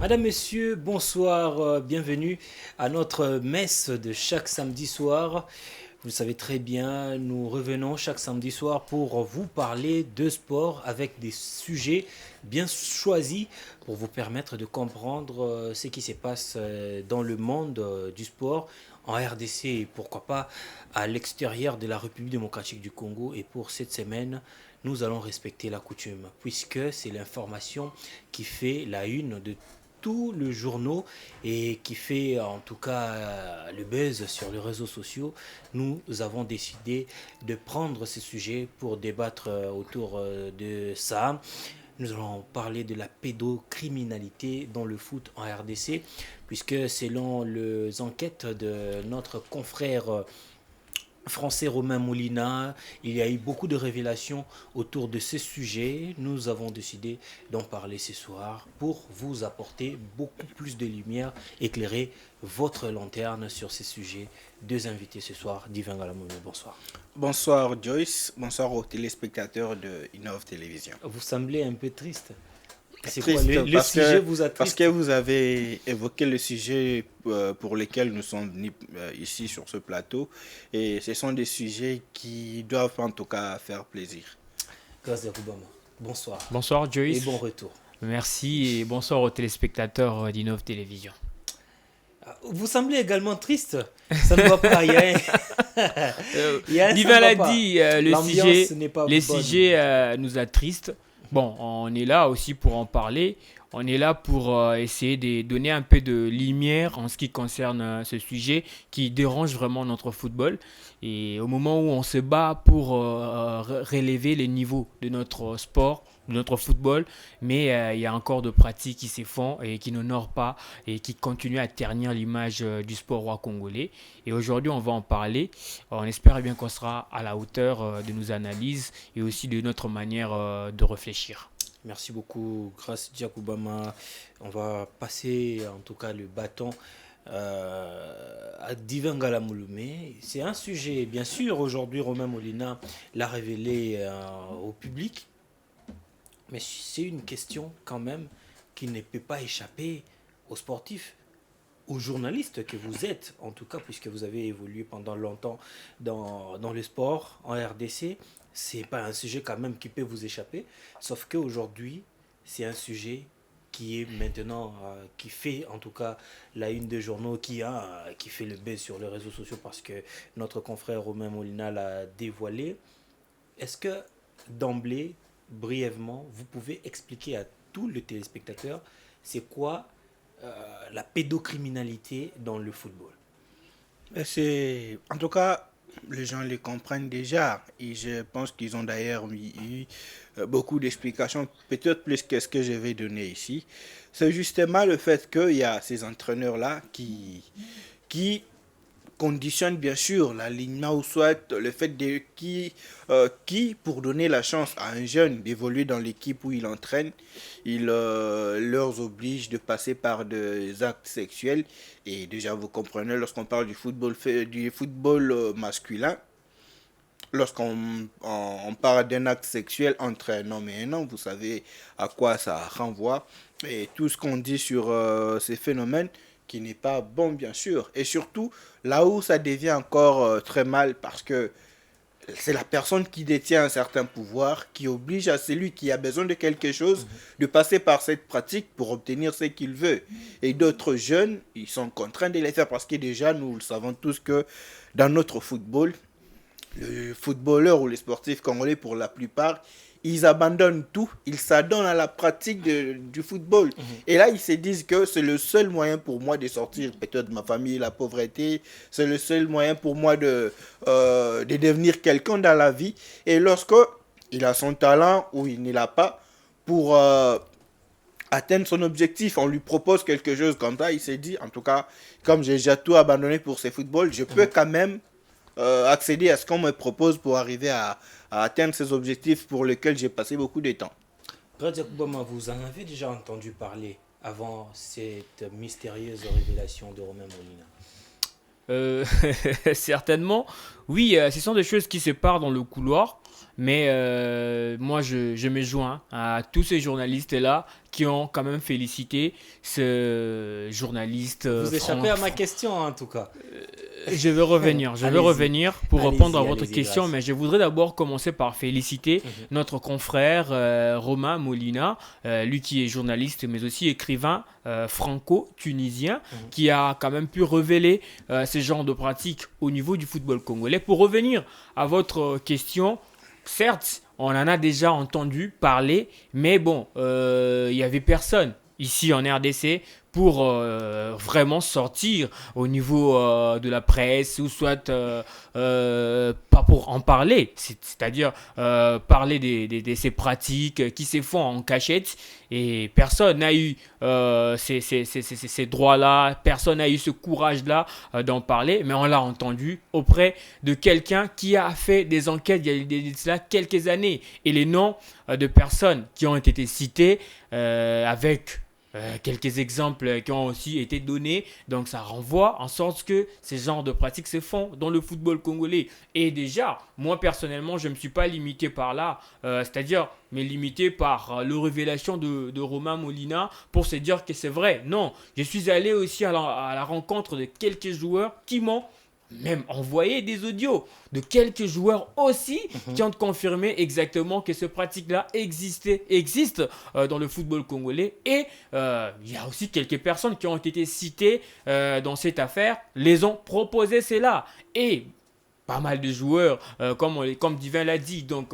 Madame, Monsieur, bonsoir, bienvenue à notre messe de chaque samedi soir. Vous le savez très bien, nous revenons chaque samedi soir pour vous parler de sport avec des sujets bien choisis pour vous permettre de comprendre ce qui se passe dans le monde du sport en RDC et pourquoi pas à l'extérieur de la République démocratique du Congo. Et pour cette semaine, nous allons respecter la coutume puisque c'est l'information qui fait la une de tous les journaux et qui fait en tout cas le buzz sur les réseaux sociaux. Nous avons décidé de prendre ce sujet pour débattre autour de ça. Nous allons parler de la pédocriminalité dans le foot en RDC, puisque selon les enquêtes de notre confrère français Romain Molina, il y a eu beaucoup de révélations autour de ces sujets. Nous avons décidé d'en parler ce soir pour vous apporter beaucoup plus de lumière, éclairer votre lanterne sur ces sujets. Deux invités ce soir, Divin Galamone, bonsoir. Bonsoir Joyce, bonsoir aux téléspectateurs de Innov Télévision. Vous semblez un peu triste. C'est quoi, Triste le sujet vous parce attriste? que vous avez évoqué le sujet pour lesquels nous sommes venus ici sur ce plateau et ce sont des sujets qui doivent en tout cas faire plaisir. Grâce à Koubama. Bonsoir Bonsoir et Joyce, bon retour. merci et bonsoir aux téléspectateurs d'Innov Télévision. Vous semblez également triste. Ça ne va pas. Il y a un ça Divin ne va l'a pas. dit, L'ambiance n'est pas les bonne. sujets nous attristent. Bon, on est là aussi pour en parler. On est là pour essayer de donner un peu de lumière en ce qui concerne ce sujet qui dérange vraiment notre football. Et au moment où on se bat pour relever les niveaux de notre sport, de notre football, mais il y a encore de pratiques qui se font et qui n'honorent pas et qui continuent à ternir l'image du sport roi congolais. Et aujourd'hui, on va en parler. On espère bien qu'on sera à la hauteur de nos analyses et aussi de notre manière de réfléchir. Merci beaucoup, grâce Diakoubama. On va passer en tout cas le bâton à Divin Galamouloumé. C'est un sujet, bien sûr, aujourd'hui Romain Molina l'a révélé au public, mais c'est une question quand même qui ne peut pas échapper aux sportifs, aux journalistes que vous êtes, en tout cas, puisque vous avez évolué pendant longtemps dans le sport en RDC. C'est pas un sujet quand même qui peut vous échapper, sauf qu'aujourd'hui, c'est un sujet qui est maintenant, qui fait en tout cas la une des journaux, qui fait le buzz sur les réseaux sociaux parce que notre confrère Romain Molina l'a dévoilé. Est-ce que d'emblée, brièvement, vous pouvez expliquer à tous les téléspectateurs c'est quoi la pédocriminalité dans le football? En tout cas, les gens les comprennent déjà et je pense qu'ils ont d'ailleurs eu beaucoup d'explications, peut-être plus que ce que je vais donner ici. C'est justement le fait qu'il y a ces entraîneurs-là qui conditionne bien sûr l'alignement ou soit le fait de qui pour donner la chance à un jeune d'évoluer dans l'équipe où il entraîne, il leur oblige de passer par des actes sexuels et déjà vous comprenez lorsqu'on parle du football masculin. Lorsqu'on parle d'un acte sexuel entre un homme et un homme, vous savez à quoi ça renvoie. Et tout ce qu'on dit sur ces phénomènes, qui n'est pas bon bien sûr. Et surtout, là où ça devient encore très mal, parce que c'est la personne qui détient un certain pouvoir, qui oblige à celui qui a besoin de quelque chose de passer par cette pratique pour obtenir ce qu'il veut. Et d'autres jeunes, ils sont contraints de les faire parce que déjà, nous le savons tous que dans notre football, les footballeurs ou les sportifs congolais, pour la plupart, ils abandonnent tout, ils s'adonnent à la pratique du football. Et là, ils se disent que c'est le seul moyen pour moi de sortir peut-être de ma famille, la pauvreté, c'est le seul moyen pour moi de devenir quelqu'un dans la vie. Et lorsque il a son talent ou il ne l'a pas, pour atteindre son objectif, on lui propose quelque chose comme ça, il s'est dit, en tout cas, comme j'ai déjà tout abandonné pour ce football, je peux quand même accéder à ce qu'on me propose pour arriver à atteindre ces objectifs pour lesquels j'ai passé beaucoup de temps. Radia Koubama, vous en avez déjà entendu parler avant cette mystérieuse révélation de Romain Molina? Certainement, oui, ce sont des choses qui se parlent dans le couloir, Mais moi, je me joins à tous ces journalistes-là qui ont quand même félicité ce journaliste Vous échappez à ma question en tout cas. Je vais revenir, pour Allez-y, répondre à votre allez-y, question, grâce. mais je voudrais d'abord commencer par féliciter notre confrère Romain Molina, lui qui est journaliste mais aussi écrivain franco-tunisien, qui a quand même pu révéler ce genre de pratiques au niveau du football congolais. Pour revenir à votre question, certes, on en a déjà entendu parler, mais bon, il n'y avait personne ici en RDC pour vraiment sortir au niveau de la presse ou soit pas pour en parler, c'est-à-dire parler de ces pratiques qui se font en cachette et personne n'a eu ces droits-là, personne n'a eu ce courage-là d'en parler, mais on l'a entendu auprès de quelqu'un qui a fait des enquêtes il y a cela quelques années et les noms de personnes qui ont été citées avec quelques exemples qui ont aussi été donnés. Donc ça renvoie en sorte que ces genres de pratiques se font dans le football congolais. Et déjà, moi personnellement, je ne me suis pas limité par là, c'est-à-dire me limiter par la révélation de Romain Molina pour se dire que c'est vrai. Non, je suis allé aussi à la rencontre de quelques joueurs qui m'ont même envoyé des audios de quelques joueurs aussi qui ont confirmé exactement que ce pratique-là existe dans le football congolais. Et il y a aussi quelques personnes qui ont été citées dans cette affaire, les ont proposé cela. Et pas mal de joueurs, comme Divin l'a dit. Donc,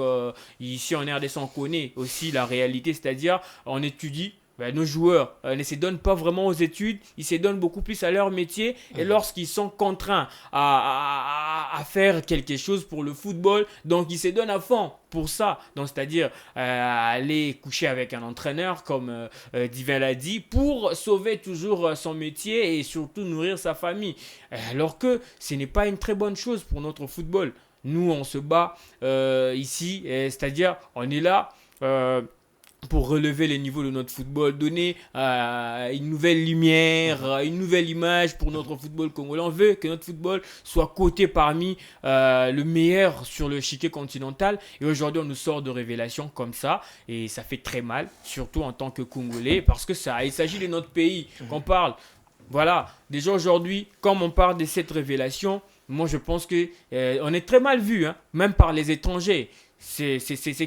ici en RDC, on connaît aussi la réalité, c'est-à-dire on étudie. Nos joueurs ne se donnent pas vraiment aux études, ils se donnent beaucoup plus à leur métier. Et lorsqu'ils sont contraints à faire quelque chose pour le football, donc ils se donnent à fond pour ça. Donc, c'est-à-dire aller coucher avec un entraîneur, comme Divin l'a dit, pour sauver toujours son métier et surtout nourrir sa famille. Alors que ce n'est pas une très bonne chose pour notre football. Nous, on se bat ici, c'est-à-dire on est là pour relever les niveaux de notre football, donner une nouvelle lumière, une nouvelle image pour notre football congolais. On veut que notre football soit coté parmi le meilleur sur le chiquet continental. Et aujourd'hui, on nous sort de révélations comme ça. Et ça fait très mal, surtout en tant que Congolais, parce que il s'agit de notre pays qu'on parle. Voilà, déjà aujourd'hui, comme on parle de cette révélation, moi je pense qu'on est très mal vu, même par les étrangers. C'est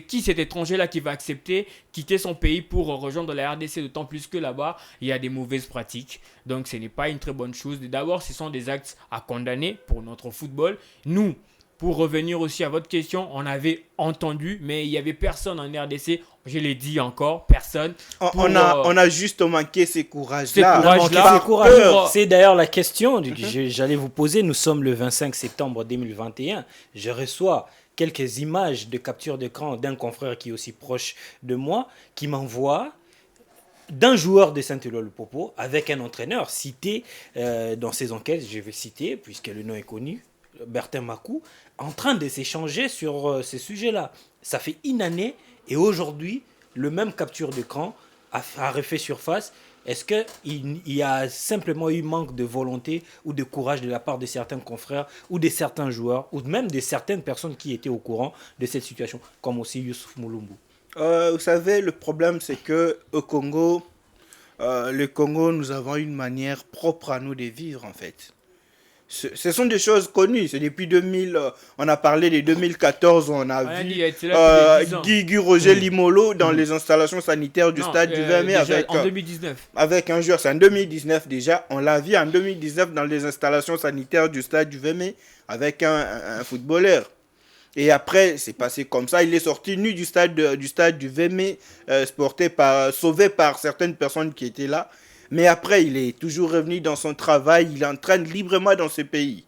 qui cet étranger-là qui va accepter quitter son pays pour rejoindre la RDC, d'autant plus que là-bas, il y a des mauvaises pratiques. Donc, ce n'est pas une très bonne chose. D'abord, ce sont des actes à condamner pour notre football. Nous, pour revenir aussi à votre question, on avait entendu, mais il n'y avait personne en RDC. Je l'ai dit encore, personne. On a juste manqué ces courages-là. C'est d'ailleurs la question que j'allais vous poser. Nous sommes le 25 septembre 2021. Je reçois quelques images de capture d'écran d'un confrère qui est aussi proche de moi, qui m'envoie d'un joueur de Saint-Éloi-le-Popo avec un entraîneur cité dans ses enquêtes, je vais citer, puisque le nom est connu, Bertin Makou, en train de s'échanger sur ces sujets-là. Ça fait une année et aujourd'hui, le même capture d'écran a refait surface. Est-ce qu'il y a simplement eu manque de volonté ou de courage de la part de certains confrères ou de certains joueurs ou même de certaines personnes qui étaient au courant de cette situation, comme aussi Youssouf Moulumbu? Vous savez, le problème, c'est que au Congo, le Congo, nous avons une manière propre à nous de vivre, en fait. Ce sont des choses connues. C'est depuis 2000, on a parlé de 2014, on a vu Guy Roger Limolo dans les installations sanitaires du stade du VME en 2019. Avec un joueur. C'est en 2019 déjà. On l'a vu en 2019 dans les installations sanitaires du stade du VME avec un footballeur. Et après, c'est passé comme ça. Il est sorti nu du stade du VME, sauvé par certaines personnes qui étaient là. Mais après, il est toujours revenu dans son travail, il entraîne librement dans ce pays.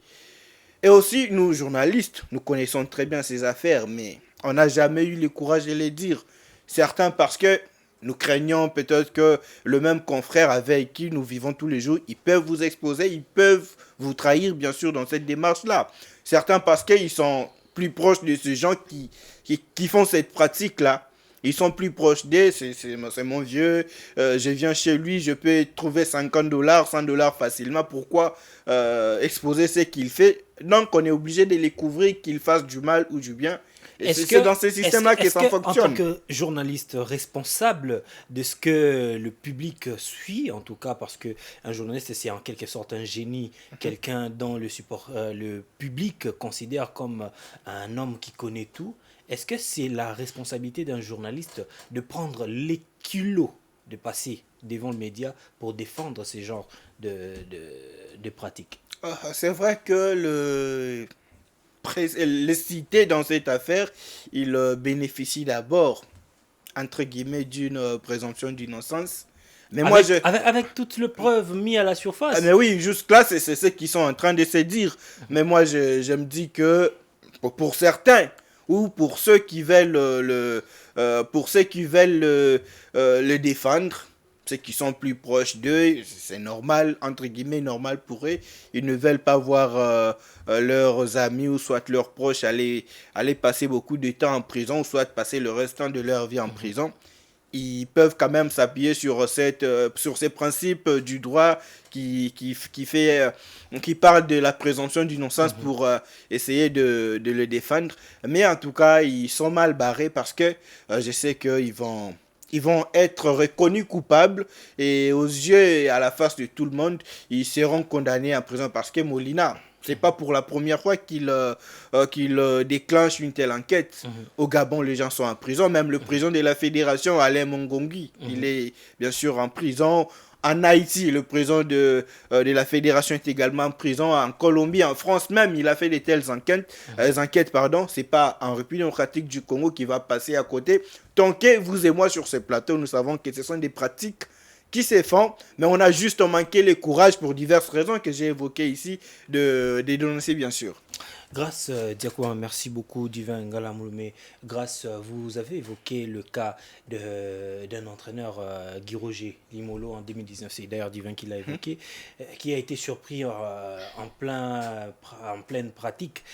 Et aussi, nous, journalistes, nous connaissons très bien ces affaires, mais on n'a jamais eu le courage de les dire. Certains parce que nous craignons peut-être que le même confrère avec qui nous vivons tous les jours, ils peuvent vous exposer, ils peuvent vous trahir, bien sûr, dans cette démarche-là. Certains parce qu'ils sont plus proches de ces gens qui font cette pratique-là. Ils sont plus proches d'eux, c'est mon vieux, je viens chez lui, je peux trouver $50, $100 facilement. Pourquoi exposer ce qu'il fait? Donc on est obligé de les couvrir, qu'ils fassent du mal ou du bien. Et c'est dans ces systèmes-là que ça fonctionne. En tant que journaliste responsable de ce que le public suit, en tout cas, parce qu'un journaliste, c'est en quelque sorte un génie, quelqu'un dont le public considère comme un homme qui connaît tout, est-ce que c'est la responsabilité d'un journaliste de prendre les kilos de passer devant le média pour défendre ces genres de pratiques? C'est vrai que les cités dans cette affaire, il bénéficie d'abord, entre guillemets, d'une présomption d'innocence. Mais avec toutes les preuves mises à la surface. Mais oui, jusque-là, c'est ce qu'ils sont en train de se dire. Mais moi, je me dis que pour certains, ou pour ceux qui veulent le défendre, ceux qui sont plus proches d'eux, c'est normal, entre guillemets, normal pour eux. Ils ne veulent pas voir leurs amis ou soit leurs proches aller passer beaucoup de temps en prison, ou soit passer le restant de leur vie en prison. Ils peuvent quand même s'appuyer sur ces principes du droit qui parle de la présomption d'innocence pour essayer de le défendre. Mais en tout cas, ils sont mal barrés parce que je sais qu'ils vont être reconnus coupables et aux yeux et à la face de tout le monde, ils seront condamnés en prison parce que Molina, c'est pas pour la première fois qu'il déclenche une telle enquête. Au Gabon, les gens sont en prison. Même le président de la fédération, Alain Mongongi, il est bien sûr en prison. En Haïti, le président de la fédération est également en prison. En Colombie, en France même, il a fait de telles enquêtes. C'est pas en République démocratique du Congo qui va passer à côté. Tant que vous et moi sur ce plateau, nous savons que ce sont des pratiques qui se font, mais on a juste manqué le courage pour diverses raisons que j'ai évoquées ici de dénoncer bien sûr. Grâce, Diakouan, merci beaucoup, Divin Ngalamouloumé. Grâce, vous avez évoqué le cas d'un entraîneur, Guy Roger Limolo, en 2019. C'est d'ailleurs Divin qui l'a évoqué, qui a été surpris en pleine pratique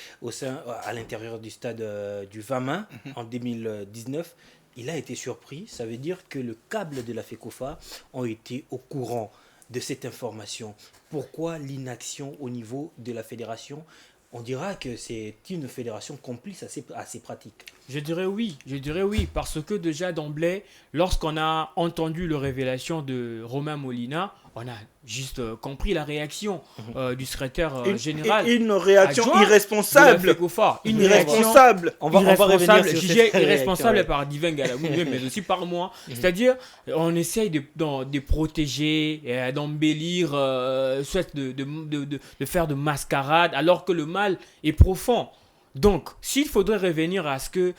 à l'intérieur du stade du Vamin en 2019. Il a été surpris, ça veut dire que le câble de la FECOFA ont été au courant de cette information. Pourquoi l'inaction au niveau de la fédération? On dira que c'est une fédération complice à ces pratiques. Je dirais oui, parce que déjà d'emblée, lorsqu'on a entendu la révélation de Romain Molina, on a juste compris la réaction du secrétaire général. Une réaction irresponsable. Irresponsable. On va revenir sur cette irresponsable par Divin Ngalamouloumé, mais aussi par moi. C'est-à-dire, on essaye de protéger, d'embellir, soit de faire de mascarade, alors que le mal est profond. Donc, s'il faudrait revenir à ce que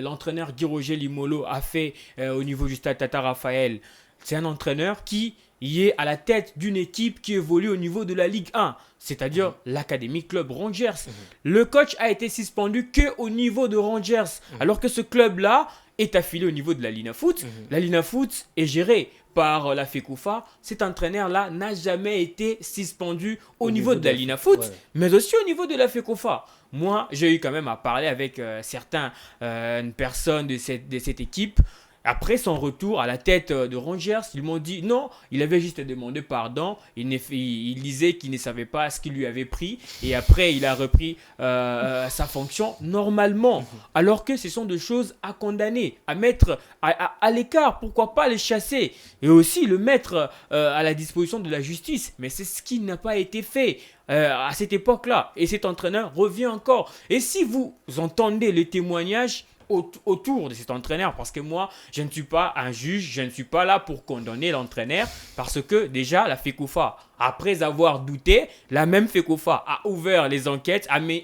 l'entraîneur Guy Roger Limolo a fait au niveau du stade Tata Raphaël, c'est un entraîneur qui est à la tête d'une équipe qui évolue au niveau de la Ligue 1, c'est-à-dire l'Académie Club Rangers. Le coach a été suspendu qu'au niveau de Rangers, alors que ce club-là est affilié au niveau de la Lina Foot. La Lina Foot est gérée par la FECOFA. Cet entraîneur-là n'a jamais été suspendu au niveau de la Lina Foot, mais aussi au niveau de la FECOFA. Moi, j'ai eu quand même à parler avec certaines personnes de cette équipe. Après son retour à la tête de Rangers, ils m'ont dit non, il avait juste demandé pardon. Il disait qu'il ne savait pas ce qu'il lui avait pris. Et après, il a repris sa fonction normalement. Alors que ce sont des choses à condamner, à mettre à l'écart. Pourquoi pas les chasser et aussi le mettre à la disposition de la justice. Mais c'est ce qui n'a pas été fait à cette époque-là. Et cet entraîneur revient encore. Et si vous entendez les témoignages autour de cet entraîneur, parce que moi je ne suis pas un juge, je ne suis pas là pour condamner l'entraîneur, parce que déjà la FECOFA, après avoir douté, la même FECOFA a ouvert les enquêtes, a mis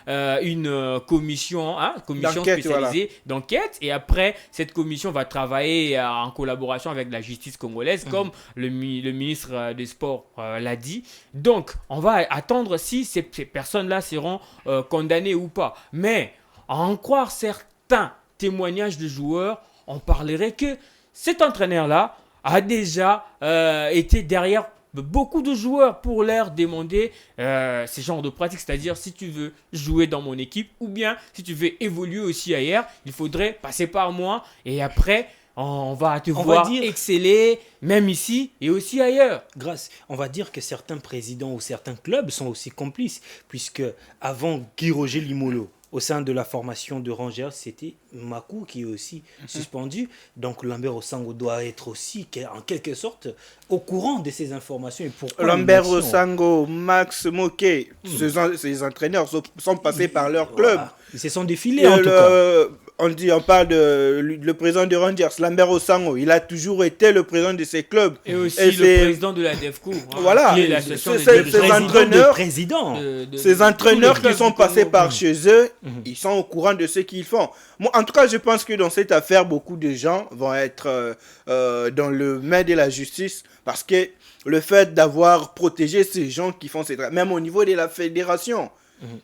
une commission spécialisée d'enquête, et après cette commission va travailler en collaboration avec la justice congolaise, comme le ministre des Sports l'a dit. Donc on va attendre si ces personnes-là seront condamnées ou pas, mais à en croire certains témoignages de joueurs, on parlerait que cet entraîneur-là a déjà été derrière beaucoup de joueurs pour leur demander ce genre de pratique. C'est-à-dire, si tu veux jouer dans mon équipe ou bien si tu veux évoluer aussi ailleurs, il faudrait passer par moi et après, on va te voir exceller, même ici et aussi ailleurs. On va dire que certains présidents ou certains clubs sont aussi complices, puisque avant Guy Roger Limolo, au sein de la formation de Rangers, c'était Makou qui est aussi suspendu. Donc Lambert Osango doit être aussi, en quelque sorte, au courant de ces informations. Et pourquoi Lambert Osango, Max Moquet, ces entraîneurs sont passés par leur club. Ils se sont défilés en tout cas. On parle de le président de Rangers, Lambert Osango. Il a toujours été le président de ces clubs. Et aussi le président de la DEFCO. Voilà. Ces entraîneurs qui sont passés par chez eux, ils sont au courant de ce qu'ils font. Moi, en tout cas, je pense que dans cette affaire, beaucoup de gens vont être dans le main de la justice parce que le fait d'avoir protégé ces gens qui font ces travaux, même au niveau de la fédération,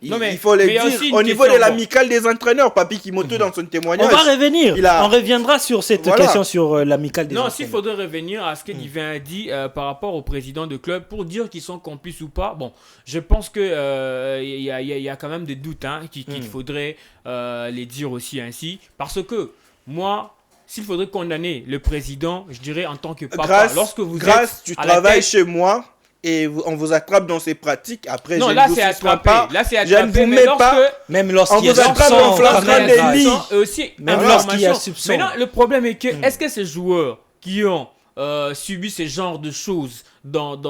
il faut le dire, au niveau de l'amicale des entraîneurs, Papi Kimoto dans son témoignage. On va revenir, on reviendra sur cette question sur l'amicale des entraîneurs. Non, s'il faudrait revenir à ce que Divin a dit par rapport au président de club, pour dire qu'ils sont complices ou pas, bon, je pense qu'il y a quand même des doutes qu'il faudrait les dire aussi ainsi, parce que moi, s'il faudrait condamner le président, je dirais en tant que papa, lorsque vous êtes tu travailles chez moi et on vous attrape dans ces pratiques, après non, je là, ne vous attrapé. pas, là, c'est je ne vous mets pas, même lorsqu'il y a vous attrape en flagrant délit. Même lorsqu'il y a soupçon. Maintenant, le problème est que, est-ce que ces joueurs qui ont subi ce genre de choses dans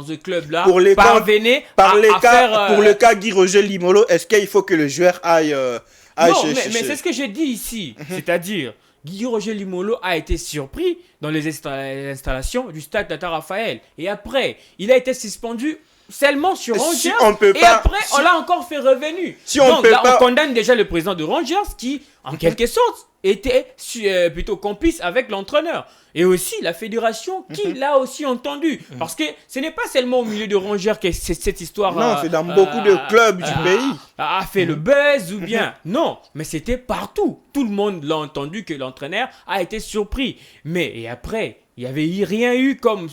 ce club-là parvenaient à faire... Pour le cas Guy Roger Limolo, est-ce qu'il faut que le joueur aille non, mais c'est ce que j'ai dit ici. C'est-à-dire, Guy Roger Limolo a été surpris dans les installations du stade Tata Raphaël. Et après, il a été suspendu seulement sur Rangers. Et après, on l'a encore fait revenir. Donc là, on condamne déjà le président de Rangers qui, en quelque sorte, était plutôt complice avec l'entraîneur. Et aussi la fédération qui l'a aussi entendu. Parce que ce n'est pas seulement au milieu de Rangers que cette histoire... Non, c'est dans beaucoup de clubs du pays. A fait le buzz ou bien... Non, mais c'était partout. Tout le monde l'a entendu que l'entraîneur a été surpris. Et après... Il n'y avait rien eu comme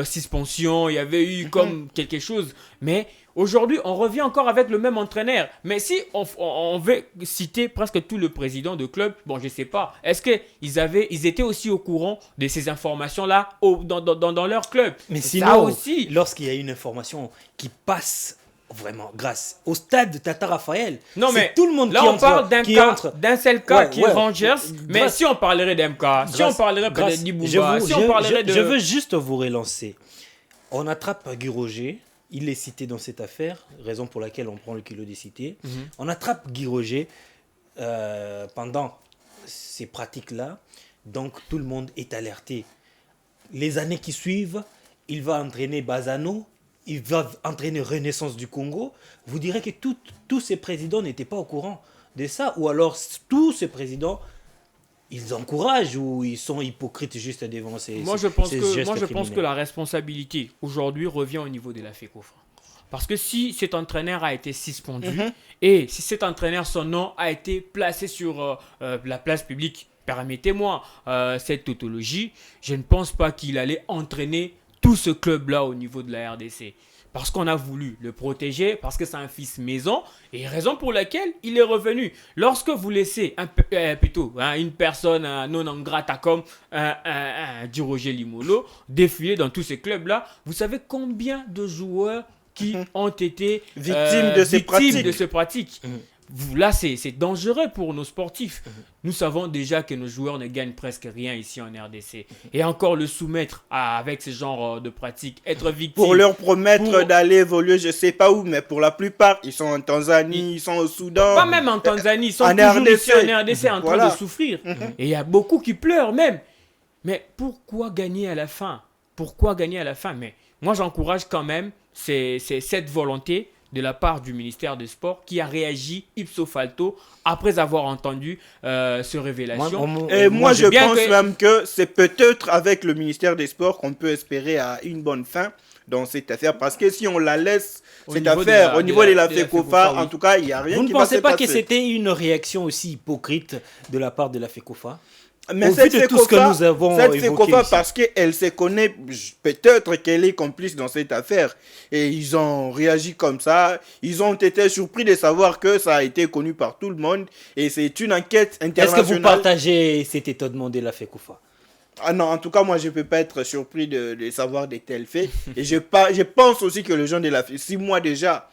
suspension, il y avait eu comme quelque chose. Mais aujourd'hui, on revient encore avec le même entraîneur. Mais si on veut citer presque tout le président de club, bon, je ne sais pas. Est-ce qu'ils étaient aussi au courant de ces informations-là dans leur club? Mais sinon, aussi, lorsqu'il y a une information qui passe... Vraiment, grâce au stade de Tata Raphaël. Non, mais tout le monde là, on parle d'un seul cas qui est Rangers. Mais si on parlerait d'MK, si on parlerait peut-être d'Ibouba, si on parlerait de... Je veux juste vous relancer. On attrape Guy Roger. Il est cité dans cette affaire, raison pour laquelle on prend le kilo des cités. On attrape Guy Roger pendant ces pratiques-là. Donc, tout le monde est alerté. Les années qui suivent, il va entraîner Bazano. Il va entraîner Renaissance du Congo. Vous direz que tous ces présidents n'étaient pas au courant de ça. Ou alors, tous ces présidents, ils encouragent ou ils sont hypocrites juste devant ces Moi, je pense que la responsabilité, aujourd'hui, revient au niveau de la FECOFA. Parce que si cet entraîneur a été suspendu et si cet entraîneur, son nom a été placé sur la place publique, permettez-moi cette tautologie, je ne pense pas qu'il allait entraîner tout ce club-là au niveau de la RDC. Parce qu'on a voulu le protéger, parce que c'est un fils maison, et raison pour laquelle il est revenu. Lorsque vous laissez une personne non en grata comme Guy Roger Limolo défiler dans tous ces clubs-là, vous savez combien de joueurs qui ont été victimes de ces pratiques. Là, c'est dangereux pour nos sportifs. Nous savons déjà que nos joueurs ne gagnent presque rien ici en RDC. Et encore le soumettre avec ce genre de pratiques, être victime. Pour leur promettre d'aller évoluer, je ne sais pas où, mais pour la plupart, ils sont en Tanzanie, ils sont au Soudan. Pas même en Tanzanie, ils sont toujours ici en RDC en train de souffrir. Et il y a beaucoup qui pleurent même. Mais pourquoi gagner à la fin? Mais moi, j'encourage quand même cette volonté de la part du ministère des Sports qui a réagi ipso facto après avoir entendu ces révélations. Moi, je pense même que c'est peut-être avec le ministère des Sports qu'on peut espérer à une bonne fin dans cette affaire. Parce que si on la laisse, cette affaire, au niveau de la FECOFA, en tout cas, il n'y a rien qui va se passer. Vous ne pensez pas que c'était une réaction aussi hypocrite de la part de la FECOFA? Mais cette FECOFA, parce qu'elle se connaît, peut-être qu'elle est complice dans cette affaire. Et ils ont réagi comme ça. Ils ont été surpris de savoir que ça a été connu par tout le monde. Et c'est une enquête internationale. Est-ce que vous partagez cet étonnement de la FECOFA? Ah non, en tout cas, moi, je ne peux pas être surpris de savoir de tels faits. Et je pense aussi que les gens de la FECOFA, 6 mois déjà,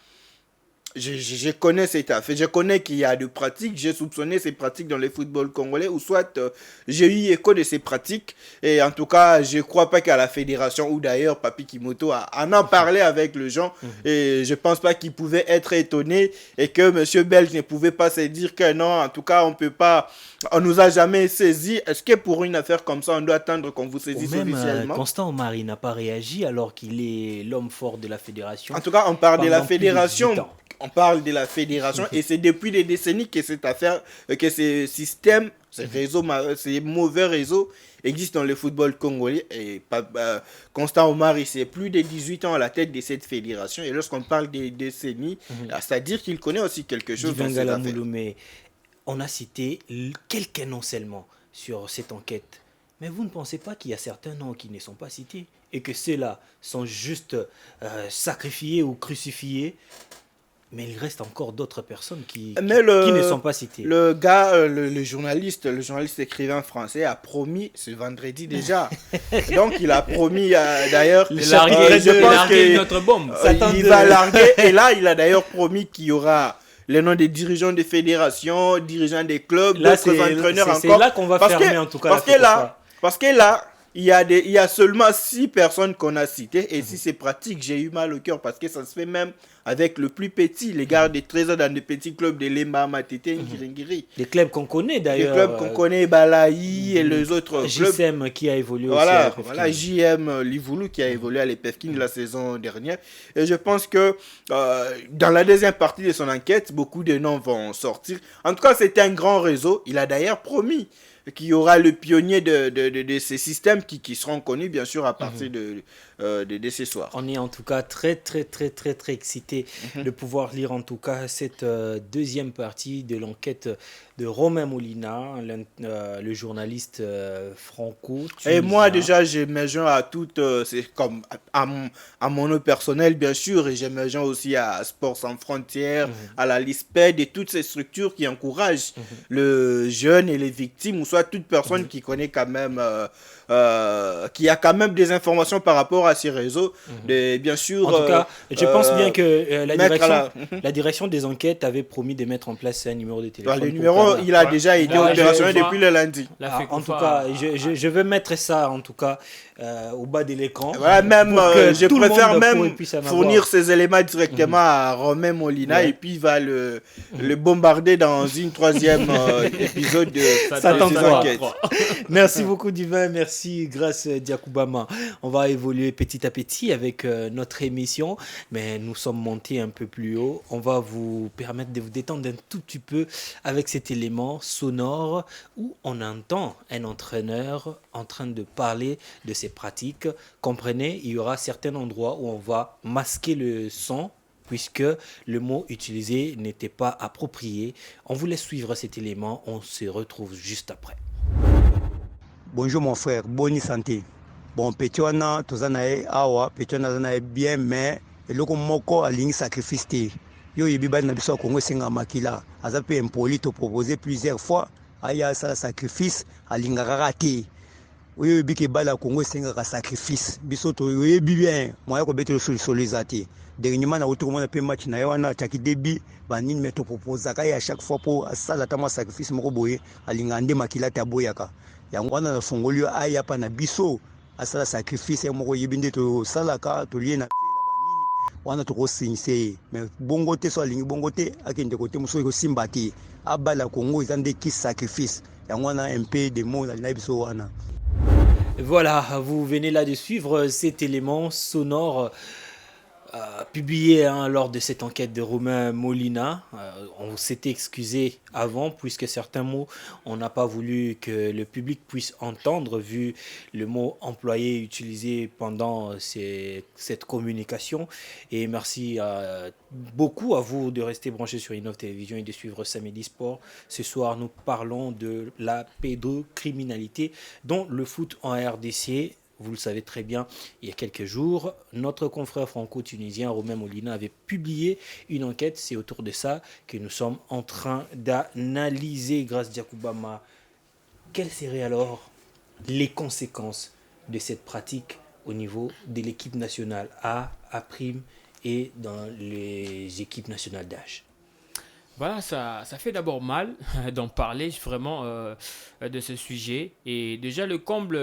je connais cette affaire, je connais qu'il y a des pratiques, j'ai soupçonné ces pratiques dans le football congolais, ou soit j'ai eu écho de ces pratiques, et en tout cas, je ne crois pas qu'à la fédération, ou d'ailleurs, Papi Kimoto en parlé avec le gens, et je ne pense pas qu'il pouvait être étonné, et que M. Belge ne pouvait pas se dire que non, en tout cas, on peut pas, on nous a jamais saisi. Est-ce que pour une affaire comme ça, on doit attendre qu'on vous saisisse Ou même officiellement? Constant Omar, il n'a pas réagi alors qu'il est l'homme fort de la fédération. En tout cas, on parle de la pendant plus de 18 fédération. ans. On parle de la fédération et c'est depuis des décennies que cette affaire, que ce système, ces mauvais réseaux existent dans le football congolais. Et Constant Omar, il c'est plus de 18 ans à la tête de cette fédération. Et lorsqu'on parle des décennies, c'est-à-dire qu'il connaît aussi quelque chose dans cette Divangala affaire. Mouloumé, on a cité quelques noms seulement sur cette enquête. Mais vous ne pensez pas qu'il y a certains noms qui ne sont pas cités et que ceux-là sont juste sacrifiés ou crucifiés, mais il reste encore d'autres personnes qui ne sont pas citées. Le gars, le journaliste écrivain français a promis ce vendredi déjà. Donc il a promis d'ailleurs. Je pense que notre bombe. Il va larguer. Et là, il a d'ailleurs promis qu'il y aura les noms des dirigeants des fédérations, dirigeants des clubs, d'autres entraîneurs encore. C'est là qu'on va fermer en tout cas. Parce que là, il y a seulement 6 personnes qu'on a citées. Et si c'est pratique, j'ai eu mal au cœur parce que ça se fait même avec le plus petit, les gars des trésors dans des petits clubs de Lemba, Matete, Ngiringiri. Des clubs qu'on connaît d'ailleurs. Des clubs qu'on connaît, Balaï et les autres clubs. JSM qui a évolué aussi à l'EPFKIN. Voilà, JM Livoulou qui a évolué à l'EPFKIN la saison dernière. Et je pense que dans la deuxième partie de son enquête, beaucoup de noms vont sortir. En tout cas, c'était un grand réseau. Il a d'ailleurs promis qu'il y aura le pionnier de ces systèmes qui seront connus, bien sûr, à partir de ce soir. On est en tout cas très excités de pouvoir lire en tout cas cette deuxième partie de l'enquête de Romain Molina, le journaliste franco-tunisien. Et moi, déjà, je me joins à toutes, c'est comme à mon nom personnel, bien sûr, et je me joins aussi à Sport Sans Frontières, à la LISPED et toutes ces structures qui encouragent le jeune et les victimes, ou soit toute personne qui connaît quand même, qui a quand même des informations par rapport à ces réseaux. Bien sûr. En tout cas, je pense bien que la direction des enquêtes avait promis de mettre en place un numéro de téléphone. Le numéro, il a déjà été opérationnel depuis le lundi. En tout cas, je vais mettre ça en tout cas au bas de l'écran. Voilà, même, je préfère même fournir ces éléments directement à Romain Molina et puis il va le bombarder dans une troisième épisode de cette enquête. Merci beaucoup Divin, merci Grâce Diakoubama. On va évoluer petit à petit avec notre émission, mais nous sommes montés un peu plus haut. On va vous permettre de vous détendre un tout petit peu avec cet élément sonore où on entend un entraîneur en train de parler de ses pratiques. Comprenez, il y aura certains endroits où on va masquer le son puisque le mot utilisé n'était pas approprié. On vous laisse suivre cet élément, on se retrouve juste après. Bonjour mon frère, bonne santé. Bon, Petiona, Tozanae, Awa, Petiona Zanae bien, mais le moko a ligne sacrifice. Yo yibiba na biso Congo senga makila. Azape impoli te proposer plusieurs fois. Aya ça sacrifice a lingara te. Yo yibike bala Congo senga sacrifice. Biso to yo bien. Moi ko beto solizati. Dernièrement na autour na pe match na yawana chaki debi banini meto proposer kaya chaque fois pour asala tama sacrifice moko boye alingande makila ta boyaka. Yango wana na fongolio aya pa na biso asala sacrifice moko yibinde to salaka to liena wana to sincere mais bongo te so alingi bongo te akende kote muso ko simbati abala Congo izande ki sacrifice yango wana un peu de mots na biso wana. Voilà, vous venez là de suivre cet élément sonore publié lors de cette enquête de Romain Molina. On s'était excusé avant puisque certains mots on n'a pas voulu que le public puisse entendre vu le mot employé utilisé pendant cette communication. Et merci beaucoup à vous de rester branchés sur Innov Télévision et de suivre Samedi Sport. Ce soir nous parlons de la pédocriminalité dont le foot en RDC. Vous le savez très bien, il y a quelques jours, notre confrère franco-tunisien Romain Molina avait publié une enquête. C'est autour de ça que nous sommes en train d'analyser, grâce à Diakoubama. Quelles seraient alors les conséquences de cette pratique au niveau de l'équipe nationale A, A' et dans les équipes nationales d'âge. Voilà, ça fait d'abord mal d'en parler vraiment de ce sujet. Et déjà, le comble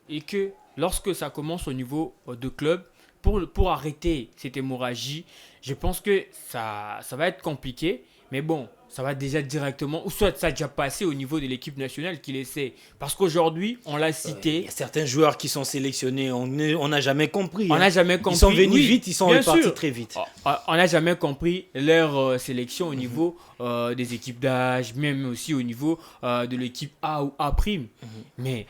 est que lorsque ça commence au niveau de club, pour arrêter cette hémorragie, je pense que ça va être compliqué. Mais bon, ça va déjà directement, ou soit ça a déjà passé au niveau de l'équipe nationale qui l'essaie. Parce qu'aujourd'hui, on l'a Il cité. y a certains joueurs qui sont sélectionnés, on n'a jamais compris. On n'a jamais compris. Ils sont venus Oui, vite, ils sont bien repartis sûr. très vite. On n'a jamais compris leur sélection au niveau des équipes d'âge, même aussi au niveau de l'équipe A ou A'. Mais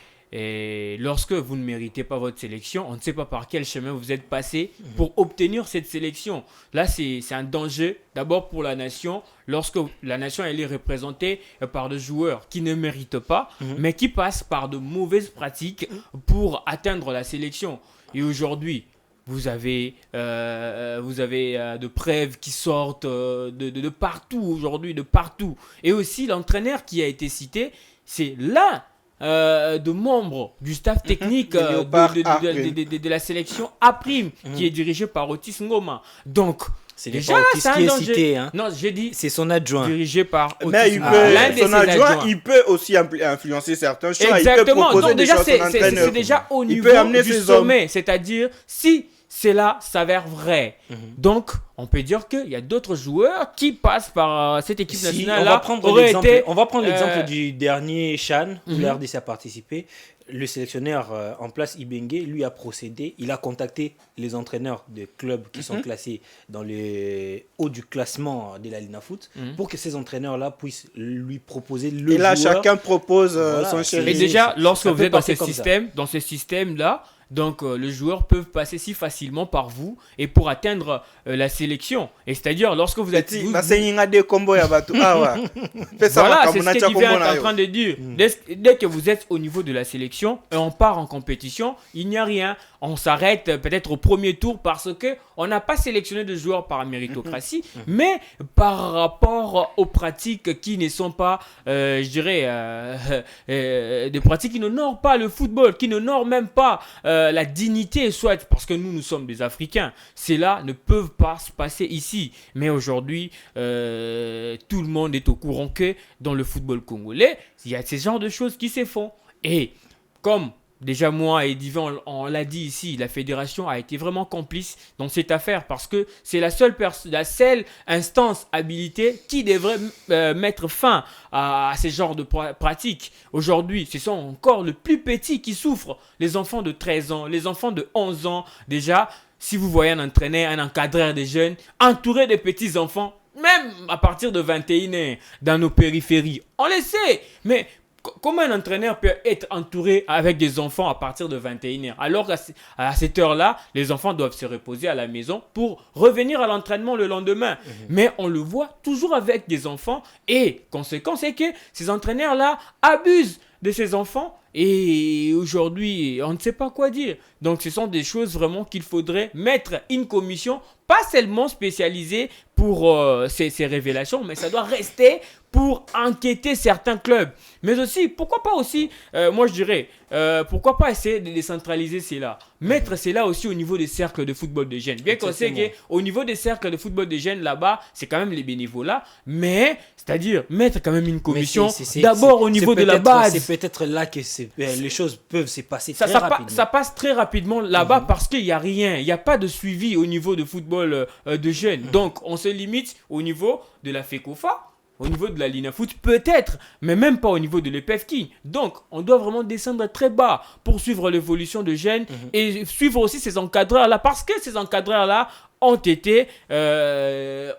lorsque vous ne méritez pas votre sélection, on ne sait pas par quel chemin vous êtes passé pour obtenir cette sélection. Là, c'est un danger d'abord pour la nation, lorsque la nation elle est représentée par des joueurs qui ne méritent pas, mais qui passent par de mauvaises pratiques pour atteindre la sélection. Et aujourd'hui, vous avez de preuves qui sortent de partout aujourd'hui, de partout. Et aussi, l'entraîneur qui a été cité, c'est l'un de membres du staff technique de la sélection A', qui est dirigé par Otis Ngoma. Donc, C'est n'est déjà, pas Otis c'est un qui est danger. cité, hein. Non, j'ai dit C'est son adjoint. dirigé par Otis Mais il Ngoma. peut, L'un de son ses adjoint, adjoints. il peut aussi influencer certains choix. Exactement. Il peut proposer Donc des déjà, choses à c'est son entraîneur. déjà au Il niveau peut amener du ses hommes. sommet. C'est-à-dire, si cela s'avère vrai, donc on peut dire qu'il y a d'autres joueurs qui passent par cette équipe Si, nationale-là. on va prendre l'exemple du dernier Chan, où la RDC a participé. Le sélectionneur en place, Ibenge, lui a procédé. Il a contacté les entraîneurs de clubs qui sont classés dans le haut du classement de la Lina Foot pour que ces entraîneurs-là puissent lui proposer le Et là, joueur. chacun propose Voilà, son c'est- chéri. Mais déjà, lorsque ça vous peut êtes dans passer ce comme ça. système, dans ce système-là, donc les joueurs peuvent passer si facilement par vous et pour atteindre la sélection. Et c'est-à-dire, lorsque vous êtes... Petit, basenga de combo ya batu. Ah ouais. Fais ça, Voilà, c'est makambo, ce na que tia Divin combo est na en yo. train de dire. Dès que vous êtes au niveau de la sélection et on part en compétition, il n'y a rien. On s'arrête peut-être au premier tour parce que on n'a pas sélectionné de joueurs par méritocratie, mais par rapport aux pratiques qui ne sont pas, je dirais, des pratiques qui n'honorent pas le football, qui n'honorent même pas la dignité, soit parce que nous sommes des Africains. Cela ne peut pas se passer ici. Mais aujourd'hui, tout le monde est au courant que dans le football congolais, il y a ce genre de choses qui se font. Et comme déjà moi et Divan, on l'a dit ici, la fédération a été vraiment complice dans cette affaire parce que c'est la seule instance habilitée qui devrait mettre fin à ce genre de pratiques. Aujourd'hui, ce sont encore les plus petits qui souffrent. Les enfants de 13 ans, les enfants de 11 ans. Déjà, si vous voyez un entraîneur, un encadreur des jeunes, entouré de petits enfants, même à partir de 21 ans, dans nos périphéries, on le sait. Mais comment un entraîneur peut être entouré avec des enfants à partir de 21 ans alors qu'à cette heure-là, les enfants doivent se reposer à la maison pour revenir à l'entraînement le lendemain. Mais on le voit toujours avec des enfants et conséquence c'est que ces entraîneurs-là abusent de ces enfants et aujourd'hui, on ne sait pas quoi dire. Donc ce sont des choses vraiment qu'il faudrait mettre une commission, pas seulement spécialisée pour ces révélations, mais ça doit rester pour enquêter certains clubs. Mais aussi, pourquoi pas aussi, moi je dirais, pourquoi pas essayer de décentraliser cela. Mettre cela aussi au niveau des cercles de football de jeunes. Bien qu'on sait qu'au niveau des cercles de football de jeunes là-bas, c'est quand même les bénévolats, mais c'est-à-dire mettre quand même une commission d'abord au niveau de la base. C'est peut-être là que les choses peuvent se passer très rapidement. Ça passe très rapidement là-bas parce qu'il n'y a rien. Il n'y a pas de suivi au niveau de football de jeunes. Donc, on se limite au niveau de la FECOFA, au niveau de la Lina Foot, peut-être, mais même pas au niveau de l'EPFK. Donc, on doit vraiment descendre très bas pour suivre l'évolution de jeunes et suivre aussi ces encadreurs-là. Parce que ces encadreurs-là ont été,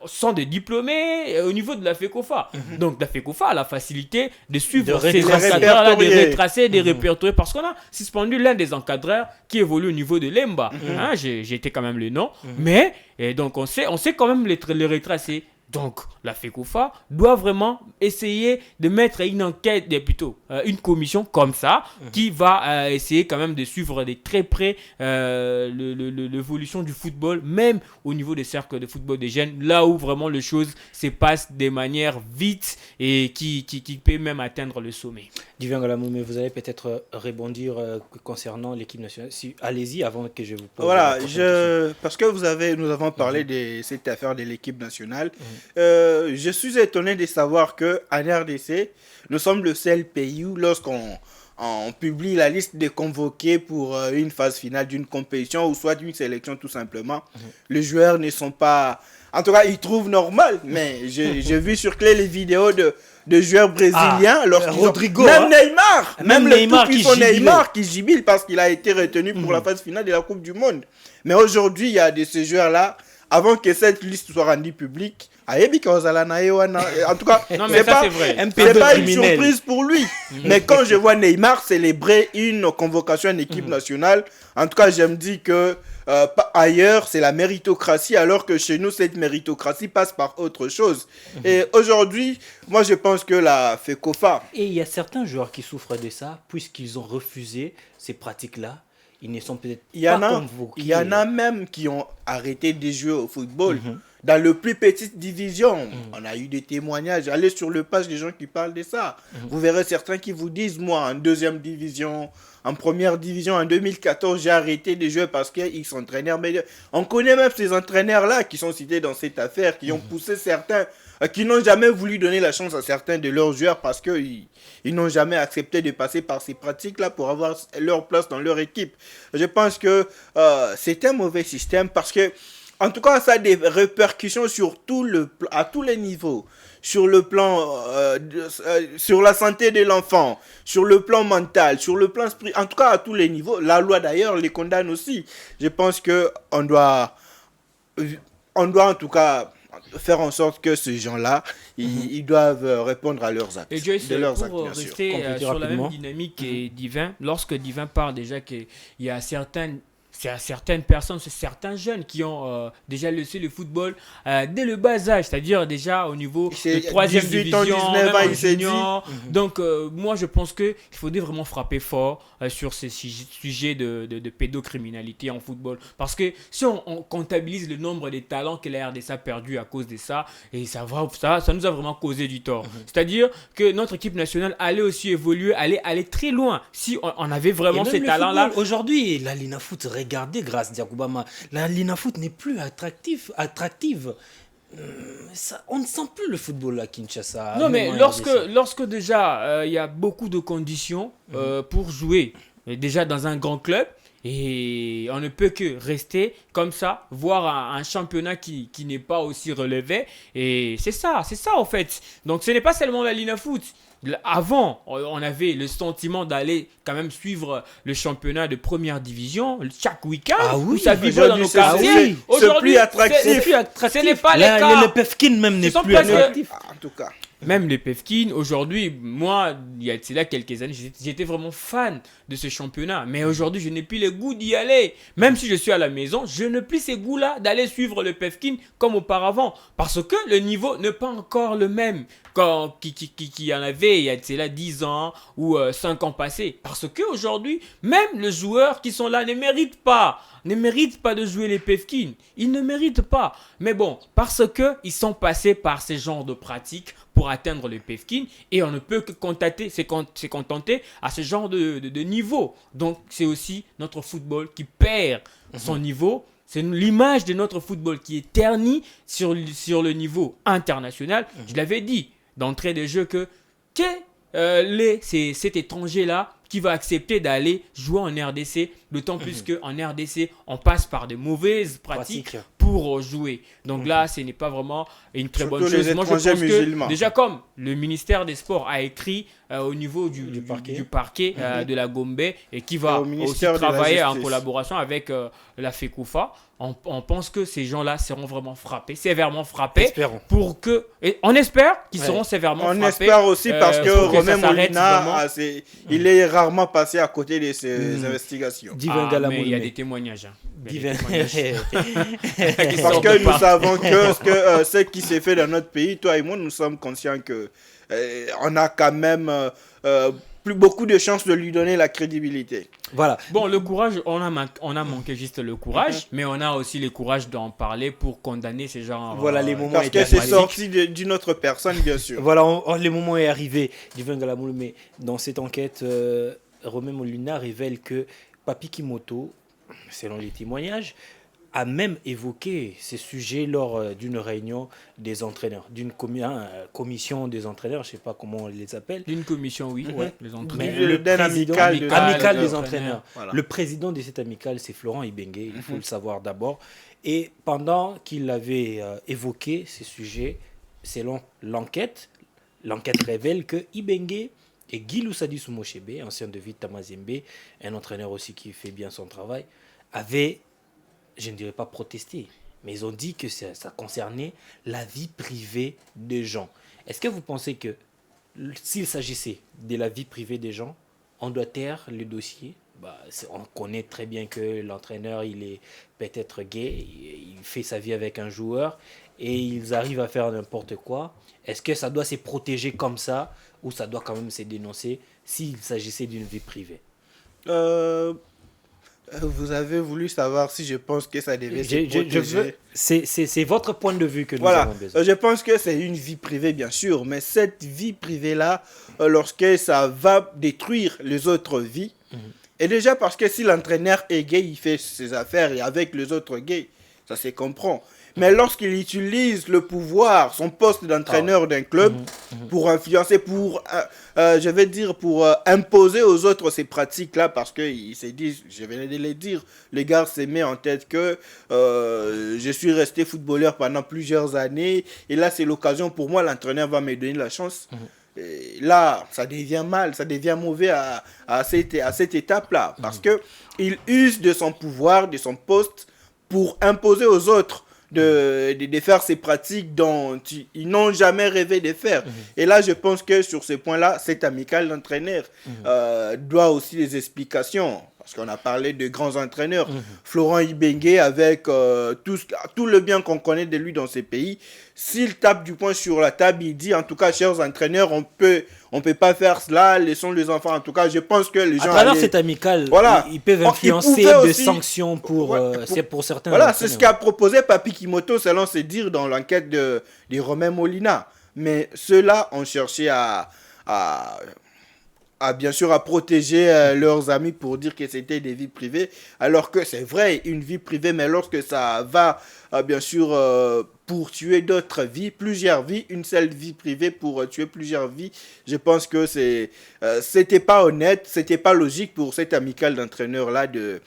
sont des diplômés au niveau de la FECOFA. Donc, la FECOFA a la facilité de suivre ces encadreurs-là, de retracer, de répertorier. Parce qu'on a suspendu l'un des encadreurs qui évolue au niveau de l'EMBA. J'ai été quand même le nom. Mais, et donc, on sait quand même les retracer. Donc, la FECOFA doit vraiment essayer de mettre une enquête, plutôt une commission comme ça, qui va essayer quand même de suivre de très près l'évolution du football, même au niveau des cercles de football des jeunes, là où vraiment les choses se passent de manière vite et qui peut même atteindre le sommet. Divin Galamoumé, vous allez peut-être rebondir concernant l'équipe nationale. Allez-y avant que je vous pose. Voilà, parce que nous avons parlé de cette affaire de l'équipe nationale. Je suis étonné de savoir qu'en RDC, nous sommes le seul pays où lorsqu'on publie la liste des convoqués pour une phase finale d'une compétition ou soit d'une sélection tout simplement, les joueurs ne sont pas... En tout cas, ils trouvent normal, mais j'ai vu circuler les vidéos de joueurs brésiliens. Rodrigo, même Neymar, même Neymar qui jubile. Neymar qui jubile parce qu'il a été retenu pour la phase finale de la Coupe du Monde. Mais aujourd'hui, il y a de ces joueurs-là, avant que cette liste soit rendue publique, en tout cas, non, mais c'est vrai. C'est pas une surprise pour lui. Mais quand je vois Neymar célébrer une convocation en équipe nationale, en tout cas, je me dis que ailleurs, c'est la méritocratie, alors que chez nous, cette méritocratie passe par autre chose. Et aujourd'hui, moi, je pense que la FECOFA... Et il y a certains joueurs qui souffrent de ça, puisqu'ils ont refusé ces pratiques-là. Ils ne sont peut-être pas convoqués. Il y en a même qui ont arrêté de jouer au football. Dans le plus petite division, on a eu des témoignages. Allez sur le page des gens qui parlent de ça. Vous verrez certains qui vous disent, moi, en deuxième division, en première division, en 2014, j'ai arrêté de jouer parce qu'ils s'entraînaient. Mais on connaît même ces entraîneurs-là qui sont cités dans cette affaire, qui ont poussé certains, qui n'ont jamais voulu donner la chance à certains de leurs joueurs parce qu'ils n'ont jamais accepté de passer par ces pratiques-là pour avoir leur place dans leur équipe. Je pense que c'est un mauvais système parce que, en tout cas, ça a des répercussions à tous les niveaux. Sur le plan, sur la santé de l'enfant, sur le plan mental, sur le plan spirituel, en tout cas à tous les niveaux. La loi d'ailleurs les condamne aussi. Je pense qu'on doit en tout cas faire en sorte que ces gens-là, ils doivent répondre à leurs actes. Et Joyce, pour rester sur la même dynamique et Divin, lorsque Divin parle déjà qu'il y a certaines personnes, certains jeunes qui ont déjà laissé le football dès le bas âge, c'est-à-dire déjà au niveau de 3e division, 19 ans, junior. Donc moi je pense qu'il faudrait vraiment frapper fort sur ces sujets de pédocriminalité en football. Parce que si on comptabilise le nombre de talents que la RDC a perdu à cause de ça, et ça nous a vraiment causé du tort. C'est-à-dire que notre équipe nationale allait aussi évoluer, allait très loin si on avait vraiment ces talents-là. Aujourd'hui, la Lina Foot, regardez, grâce Diakoubama, la Lina Foot n'est plus attractive. On ne sent plus le football à Kinshasa. Non, mais lorsque déjà il y a beaucoup de conditions pour jouer, déjà dans un grand club, et on ne peut que rester comme ça, voir un championnat qui n'est pas aussi relevé. Et c'est ça en fait. Donc ce n'est pas seulement la Lina Foot. Avant, on avait le sentiment d'aller quand même suivre le championnat de première division chaque week-end. Ah oui, ça vivait dans nos quartiers. Aujourd'hui, c'est plus attractif. Ce n'est pas le cas. Le Pefkin même n'est plus attractif. En tout cas. Même les Pefkin, aujourd'hui, moi, il y a là quelques années, j'étais vraiment fan de ce championnat. Mais aujourd'hui, je n'ai plus le goût d'y aller. Même si je suis à la maison, je n'ai plus ce goût-là d'aller suivre le Pefkin comme auparavant. Parce que le niveau n'est pas encore le même qu'il y en avait il y a là 10 ans ou 5 ans passés. Parce qu'aujourd'hui, même les joueurs qui sont là ne méritent pas de jouer les Pefkin. Ils ne méritent pas. Mais bon, parce qu'ils sont passés par ces genres de pratiques pour atteindre le Pefkin et on ne peut que se contenter à ce genre de niveau. Donc, c'est aussi notre football qui perd son niveau. C'est l'image de notre football qui est ternie sur le niveau international. Je l'avais dit d'entrée de jeu que cet étranger-là qui va accepter d'aller jouer en RDC, d'autant plus qu'en RDC, on passe par de mauvaises pratiques pour jouer. Donc là, ce n'est pas vraiment une très bonne chose. Moi, je pense que déjà comme le ministère des Sports a écrit au niveau du parquet de la Gombe et qui va aussi travailler en collaboration avec la FECOFA on pense que ces gens-là seront vraiment frappés, sévèrement frappés. Espérons. Et on espère qu'ils Ouais. seront sévèrement On frappés. espère aussi parce que pour que Romain ça s'arrête Molina, vraiment. il est rarement passé à côté de ces investigations. Divin Ah, Galamou, mais il y a mais- des témoignages. hein. Il y a Divin. des témoignages. Qui Parce sortent que de nous partout. savons que ce qui s'est fait dans notre pays, toi et moi, nous sommes conscients que on a quand même plus beaucoup de chances de lui donner la crédibilité. Voilà. Bon, le courage, on a manqué juste le courage, mais on a aussi le courage d'en parler pour condamner ces gens. Voilà, les moments Parce étaient que c'est dramatiques. sorti d'une autre personne, bien sûr. Voilà, le moment est arrivé. Divin Galamou, mais dans cette enquête, Romain Molina révèle que Papi Kimoto, selon les témoignages, a même évoqué ces sujets lors d'une réunion des entraîneurs, d'une commission des entraîneurs, je ne sais pas comment on les appelle. D'une commission, oui, Ouais. les Mais entraîneurs. D'un président- amical amical des des entraîneurs. entraîneurs. Voilà. Le président de cette amicale, c'est Florent Ibengue, il faut le savoir d'abord. Et pendant qu'il avait évoqué ces sujets, selon l'enquête révèle que Ibengue et Guy Loussadi Soumochebe, ancien de Vita Mazembe, un entraîneur aussi qui fait bien son travail, avaient, je ne dirais pas protesté, mais ils ont dit que ça concernait la vie privée des gens. Est-ce que vous pensez que s'il s'agissait de la vie privée des gens, on doit taire le dossier? On connaît très bien que l'entraîneur, il est peut-être gay, il fait sa vie avec un joueur et ils arrivent à faire n'importe quoi. Est-ce que ça doit se protéger comme ça ou ça doit quand même se dénoncer s'il s'agissait d'une vie privée? Vous avez voulu savoir si je pense que ça devait se Je protéger. veux, c'est votre point de vue que nous Voilà, avons besoin. je pense que c'est une vie privée, bien sûr, mais cette vie privée-là, lorsque ça va détruire les autres vies, et déjà parce que si l'entraîneur est gay, il fait ses affaires et avec les autres gays, ça se comprend. Mais lorsqu'il utilise le pouvoir, son poste d'entraîneur d'un club, pour influencer, pour, je vais dire, pour imposer aux autres ces pratiques-là, parce qu'ils se disent, je venais de le dire, les gars se mettent en tête que je suis resté footballeur pendant plusieurs années, et là c'est l'occasion pour moi, l'entraîneur va me donner la chance. Et là, ça devient mal, ça devient mauvais à cette étape-là, parce que il use de son pouvoir, de son poste, pour imposer aux autres de faire ces pratiques dont ils n'ont jamais rêvé de faire. Et là, je pense que sur ce point-là, cet amical d'entraîneur doit aussi des explications. Parce qu'on a parlé de grands entraîneurs. Florent Ibengue, avec tout le bien qu'on connaît de lui dans ces pays, s'il tape du poing sur la table, il dit, en tout cas, chers entraîneurs, on peut pas faire cela, laissons les enfants. En tout cas, je pense que les gens... À travers cette amicale, Voilà. ils peuvent Ils influencer pouvaient des aussi- sanctions pour certains. Voilà, c'est ce entraîneurs. qu'a proposé Papi Kimoto, selon se dire dans l'enquête de Romain Molina. Mais ceux-là ont cherché bien sûr à protéger leurs amis pour dire que c'était des vies privées, alors que c'est vrai, une vie privée, mais lorsque ça va bien sûr pour tuer d'autres vies, plusieurs vies, une seule vie privée pour tuer plusieurs vies, je pense que c'était pas honnête, c'était pas logique pour cet amical d'entraîneurs-là de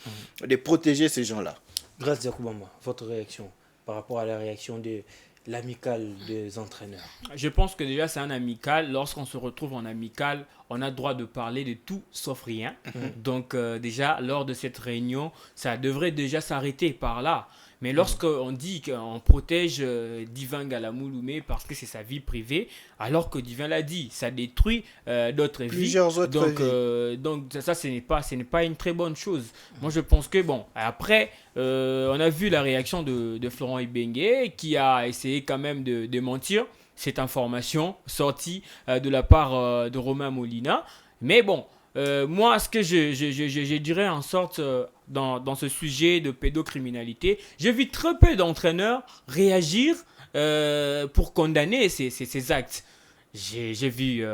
protéger ces gens-là. Grâce Yakoubamba, votre réaction par rapport à la réaction de l'amicale des entraîneurs? Je pense que déjà c'est un amical. Lorsqu'on se retrouve en amical, on a le droit de parler de tout sauf rien. Donc déjà, lors de cette réunion, ça devrait déjà s'arrêter par là. Mais lorsqu'on dit qu'on protège Divin Galamouloumé parce que c'est sa vie privée, alors que Divin l'a dit, ça détruit d'autres vies. Plusieurs autres vies. Donc ça, ce n'est pas une très bonne chose. Moi, je pense que, bon, après, on a vu la réaction de Florent Ibengue qui a essayé quand même de mentir cette information sortie de la part de Romain Molina. Mais bon, moi, ce que je dirais en sorte dans ce sujet de pédocriminalité, j'ai vu très peu d'entraîneurs réagir pour condamner ces actes. J'ai vu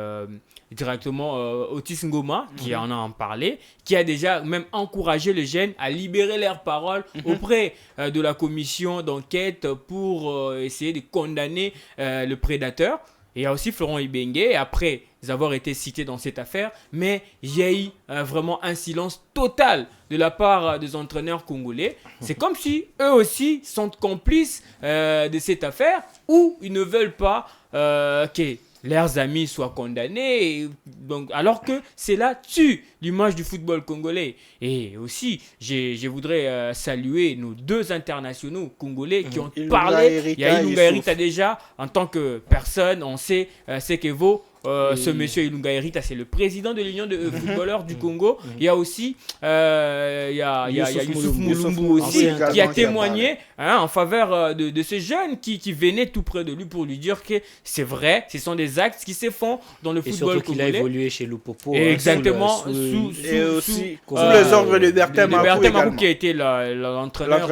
directement Otis Ngoma qui en a parlé, qui a déjà même encouragé les jeunes à libérer leurs paroles auprès de la commission d'enquête pour essayer de condamner le prédateur. Et il y a aussi Florent Ibengue, après avoir été cité dans cette affaire, mais il y a eu vraiment un silence total de la part des entraîneurs congolais. C'est comme si eux aussi sont complices de cette affaire ou ils ne veulent pas que leurs amis soient condamnés. Donc, alors que cela tue l'image du football congolais. Et aussi, je voudrais saluer nos 2 internationaux congolais qui ont parlé. Il y a Ilunga Erita déjà, en tant que personne, on sait ce que vaut. Ce monsieur Ilunga Erita, c'est le président de l'Union de footballeurs du Congo. Il y a aussi Youssouf Moulumbu aussi, qui a témoigné en faveur de ces jeunes qui venaient tout près de lui pour lui dire que c'est vrai, ce sont des actes qui se font dans le football congolais. Il a évolué chez Lupopo. Exactement. Sous les ordres de Bertin Makou, qui a été l'entraîneur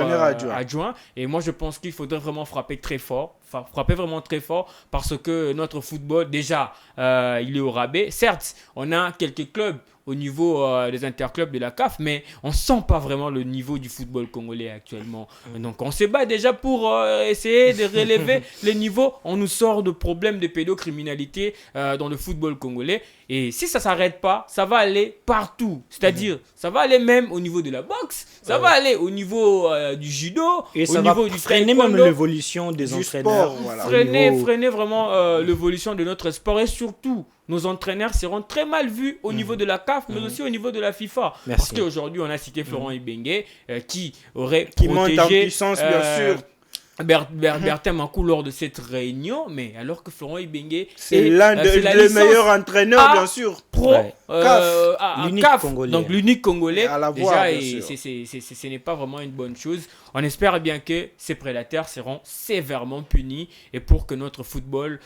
adjoint. Et moi, je pense qu'il faudrait vraiment frapper vraiment très fort parce que notre football, déjà, il est au rabais. Certes, on a quelques clubs au niveau des interclubs de la CAF, mais on ne sent pas vraiment le niveau du football congolais actuellement. Donc, on se bat déjà pour essayer de relever les niveaux. On nous sort de problèmes de pédocriminalité dans le football congolais. Et si ça ne s'arrête pas, ça va aller partout. C'est-à-dire, ça va aller même au niveau de la boxe, ça va aller au niveau du judo, et au niveau du freiner même l'évolution des entraîneurs. Freiner vraiment l'évolution de notre sport. Et surtout, nos entraîneurs seront très mal vus au niveau de la CAF, mais aussi au niveau de la FIFA. Parce qu'aujourd'hui, on a cité Florent Ibenge qui aurait protégé... monte en puissance, bien sûr. Bertin Makou lors de cette réunion, mais alors que Florent Ibenge c'est l'un des meilleurs entraîneurs, bien sûr. L'unique Congolais. Donc l'unique Congolais, à la voix, déjà, ce n'est pas vraiment une bonne chose. On espère bien que ces prédateurs seront sévèrement punis et pour que notre football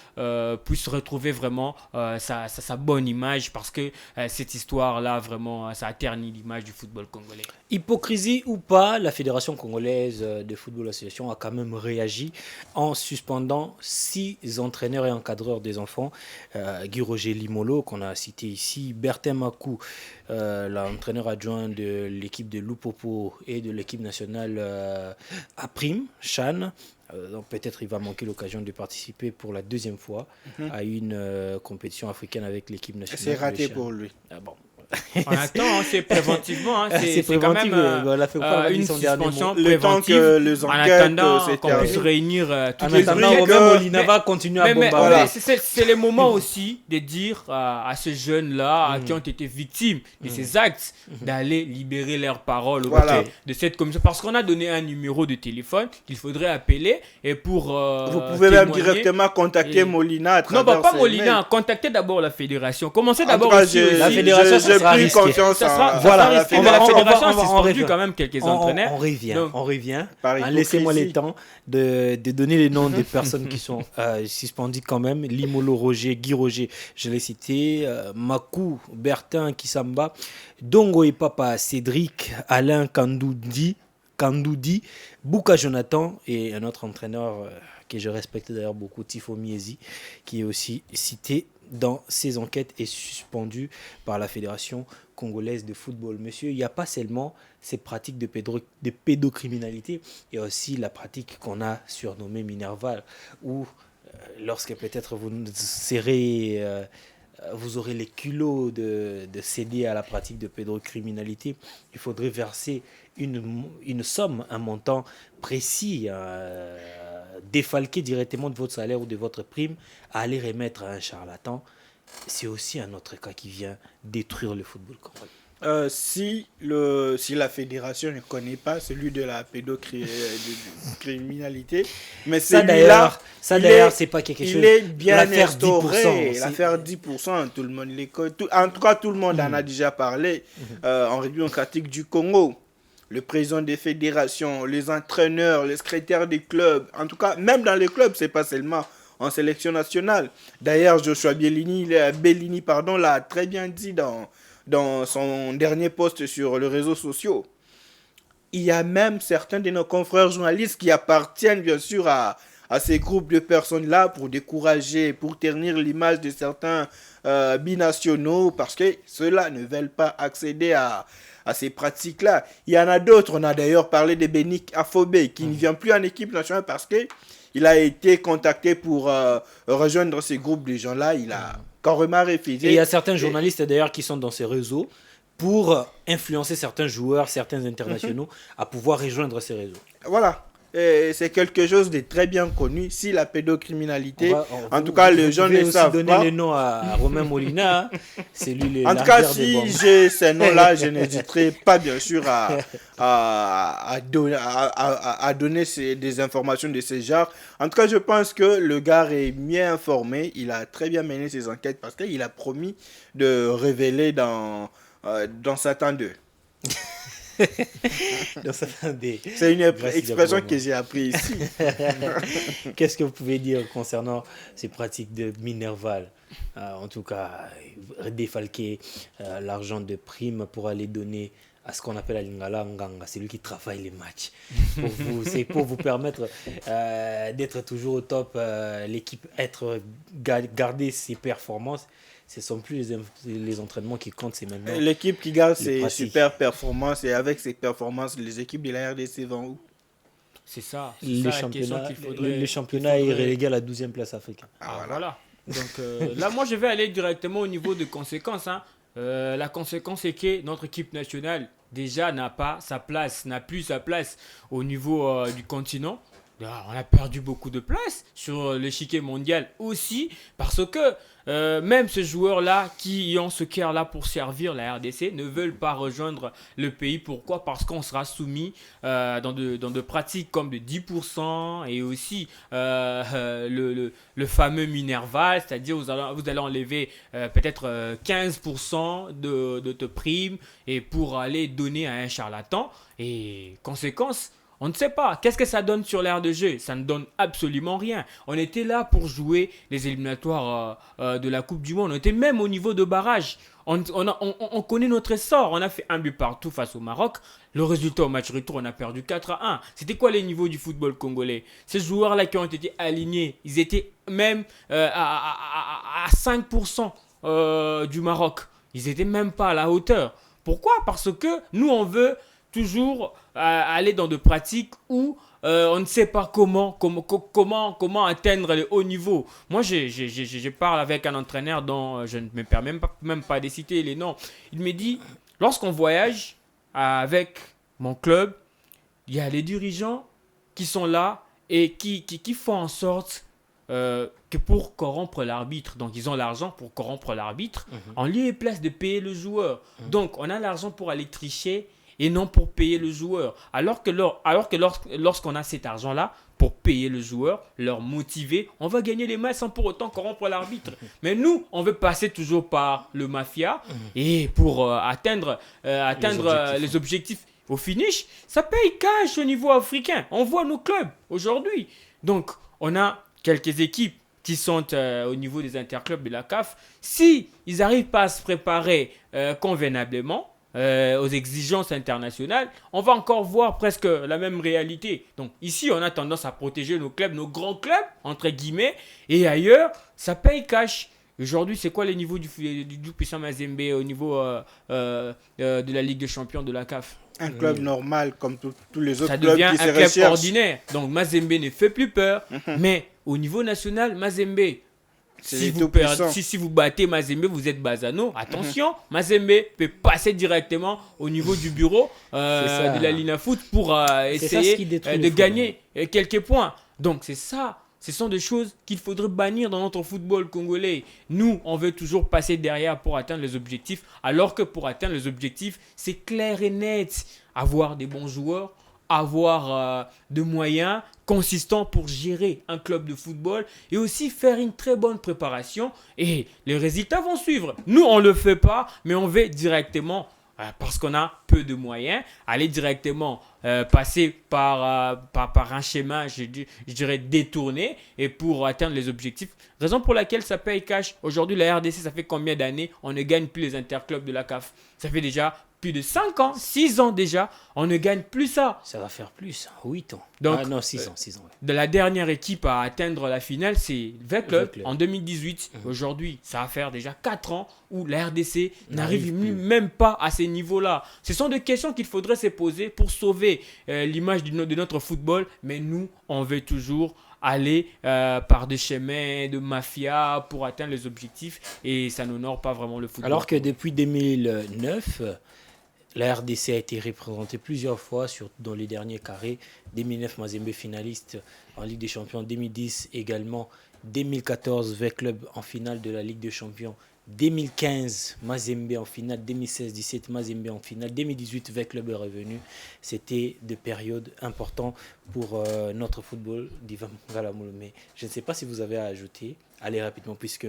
puisse retrouver vraiment sa bonne image, parce que cette histoire-là, vraiment, ça a terni l'image du football congolais. Hypocrisie ou pas, la Fédération congolaise de football association a quand même réagi en suspendant 6 entraîneurs et encadreurs des enfants. Guy Roger Limolo, qu'on a cité ici, Bertin Makou, l'entraîneur adjoint de l'équipe de Lupopo et de l'équipe nationale à Prime, Chan. Donc peut-être il va manquer l'occasion de participer pour la 2e fois à une compétition africaine avec l'équipe nationale. C'est raté pour lui. Ah bon. On attend, c'est préventivement, c'est quand même une suspension le temps que les enquêtes qu'on puisse réunir toutes les Molina va continuer à bombarder. C'est le moment aussi de dire à ces jeunes-là qui ont été victimes de ces actes d'aller libérer leurs paroles de cette commission, parce qu'on a donné un numéro de téléphone qu'il faudrait appeler et pour vous pouvez même directement contacter Molina à travers non, pas Molina, contactez d'abord la fédération. Commencez d'abord aussi la fédération. J'ai pris confiance la fédération a suspendu quand même quelques entraîneurs. On revient. Laissez-moi le temps de donner les noms des personnes qui sont suspendues quand même. Limolo Roger, Guy Roger, je l'ai cité, Makou, Bertin Kisamba, Dongo et Papa, Cédric, Alain Kandoudi, Bouka Jonathan et un autre entraîneur que je respecte d'ailleurs beaucoup, Tifo Miezi, qui est aussi cité dans ces enquêtes et suspendu par la Fédération congolaise de football. Monsieur, il n'y a pas seulement ces pratiques de pédocriminalité, il y a aussi la pratique qu'on a surnommée Minerval, où lorsque peut-être vous aurez les culots de céder à la pratique de pédocriminalité, il faudrait verser une somme, un montant précis, défalquer directement de votre salaire ou de votre prime, à aller remettre à un charlatan. C'est aussi un autre cas qui vient détruire le football congolais. Si la fédération ne connaît pas celui de la pédocriminalité, mais ça d'ailleurs, c'est pas quelque chose. Il est bien instauré. L'affaire 10%, tout le monde l'écoute. En tout cas, tout le monde en a déjà parlé en République démocratique du Congo. Le président des fédérations, les entraîneurs, les secrétaires des clubs, en tout cas, même dans les clubs, c'est pas seulement en sélection nationale. D'ailleurs, Joshua Bellini l'a très bien dit dans son dernier post sur les réseaux sociaux. Il y a même certains de nos confrères journalistes qui appartiennent bien sûr à ces groupes de personnes-là pour décourager, pour ternir l'image de certains binationaux, parce que ceux-là ne veulent pas accéder à ces pratiques-là. Il y en a d'autres, on a d'ailleurs parlé de Benik Afobé, qui ne vient plus en équipe nationale parce qu'il a été contacté pour rejoindre ces groupes de gens-là. Il a carrément refusé. Et il y a certains journalistes d'ailleurs qui sont dans ces réseaux pour influencer certains joueurs, certains internationaux à pouvoir rejoindre ces réseaux. Voilà. c'est quelque chose de très bien connu. Si la pédocriminalité, en tout Vous- cas, vous les gens pouvez ne aussi savent donner pas. le nom à Romain Molina, hein. C'est lui le En tout cas, largueur des si bombes. j'ai ces noms-là, je n'hésiterai pas, bien sûr, à donner des informations de ce genre. En tout cas, je pense que le gars est bien informé. Il a très bien mené ses enquêtes parce qu'il a promis de révéler dans Satan 2. Donc, ça fait C'est une Merci expression Jacob. que j'ai appris ici. Qu'est-ce que vous pouvez dire concernant ces pratiques de Minerval? En tout cas, défalquer l'argent de prime pour aller donner à ce qu'on appelle à Lingala Nganga, c'est lui qui travaille les matchs. C'est pour vous permettre d'être toujours au top, l'équipe garder ses performances. Ce ne sont plus les entraînements qui comptent, c'est maintenant L'équipe qui garde les ses pratiques. super performances et avec ses performances, les équipes de la RDC vont où? C'est ça. C'est Les ça la question championnats, qu'il faudrait. les championnats qu'il est faudrait- relégué à la 12e place africaine. Ah, voilà. Donc là, moi, je vais aller directement au niveau de conséquences, hein. La conséquence est que notre équipe nationale, déjà, n'a plus sa place au niveau du continent. On a perdu beaucoup de place sur l'échiquier mondial aussi, parce que même ces joueurs-là qui ont ce cœur-là pour servir la RDC ne veulent pas rejoindre le pays. Pourquoi? Parce qu'on sera soumis dans de pratiques comme de 10% et aussi le fameux Minerval, c'est-à-dire vous allez enlever peut-être 15% de te prime et pour aller donner à un charlatan. Et conséquence, on ne sait pas. Qu'est-ce que ça donne sur l'aire de jeu? Ça ne donne absolument rien. On était là pour jouer les éliminatoires de la Coupe du Monde. On était même au niveau de barrage. On connaît notre sort. On a fait un but partout face au Maroc. Le résultat au match retour, on a perdu 4-1. C'était quoi les niveaux du football congolais? Ces joueurs-là qui ont été alignés, ils étaient même à 5% du Maroc. Ils n'étaient même pas à la hauteur. Pourquoi? Parce que nous, on veut toujours aller dans de pratiques où on ne sait pas comment atteindre le haut niveau. Moi, je parle avec un entraîneur dont je ne me permets même pas de citer les noms. Il me dit, lorsqu'on voyage avec mon club, il y a les dirigeants qui sont là et qui font en sorte que pour corrompre l'arbitre, donc ils ont l'argent pour corrompre l'arbitre, en lieu et place de payer le joueur. Donc, on a l'argent pour aller tricher et non pour payer le joueur. Alors que lorsqu'on a cet argent-là, pour payer le joueur, leur motiver, on va gagner les matchs sans pour autant corrompre l'arbitre. Mais nous, on veut passer toujours par le mafia et pour atteindre les objectifs au finish, ça paye cash au niveau africain. On voit nos clubs aujourd'hui. Donc, on a quelques équipes qui sont au niveau des interclubs de la CAF. Si ils n'arrivent pas à se préparer convenablement, aux exigences internationales, on va encore voir presque la même réalité. Donc ici, on a tendance à protéger nos clubs, nos grands clubs, entre guillemets, et ailleurs, ça paye cash. Aujourd'hui, c'est quoi les niveaux du puissant Mazembe au niveau de la Ligue des Champions de la CAF? Un club normal comme tous les autres Ça clubs devient qui se un club recherchent. ordinaire. Donc Mazembe ne fait plus peur, mais au niveau national, Mazembe, si vous battez Mazembe, vous êtes Bazano. Attention, Mazembe peut passer directement au niveau du bureau de la Lina Foot pour essayer de gagner quelques points. Donc c'est ça. Ce sont des choses qu'il faudrait bannir dans notre football congolais. Nous, on veut toujours passer derrière pour atteindre les objectifs, alors que pour atteindre les objectifs, c'est clair et net. Avoir des bons joueurs, avoir de moyens consistants pour gérer un club de football et aussi faire une très bonne préparation et les résultats vont suivre. Nous, on ne le fait pas, mais on veut directement, parce qu'on a peu de moyens, aller directement passer par un schéma, je dirais, détourné et pour atteindre les objectifs. Raison pour laquelle ça paye cash. Aujourd'hui, la RDC, ça fait combien d'années on ne gagne plus les interclubs de la CAF? Ça fait déjà plus de 5 ans, 6 ans déjà, on ne gagne plus ça. Ça va faire plus, 8 ans. Donc, non, 6 ans. Ouais. De la dernière équipe à atteindre la finale, c'est Veclub en 2018. Aujourd'hui, ça va faire déjà 4 ans où la RDC n'arrive même pas à ces niveaux-là. Ce sont des questions qu'il faudrait se poser pour sauver l'image de notre football. Mais nous, on veut toujours aller par des chemins de mafia pour atteindre les objectifs et ça n'honore pas vraiment le football. Alors que depuis 2009... La RDC a été représentée plusieurs fois dans les derniers carrés. 2009, Mazembe finaliste en Ligue des Champions. 2010 également. 2014, V-Club en finale de la Ligue des Champions. 2015, Mazembe en finale. 2016-17, Mazembe en finale. 2018, V-Club est revenu. C'était des périodes importantes pour notre football d'Ivan Galamolo. Mais je ne sais pas si vous avez à ajouter. Allez rapidement, puisque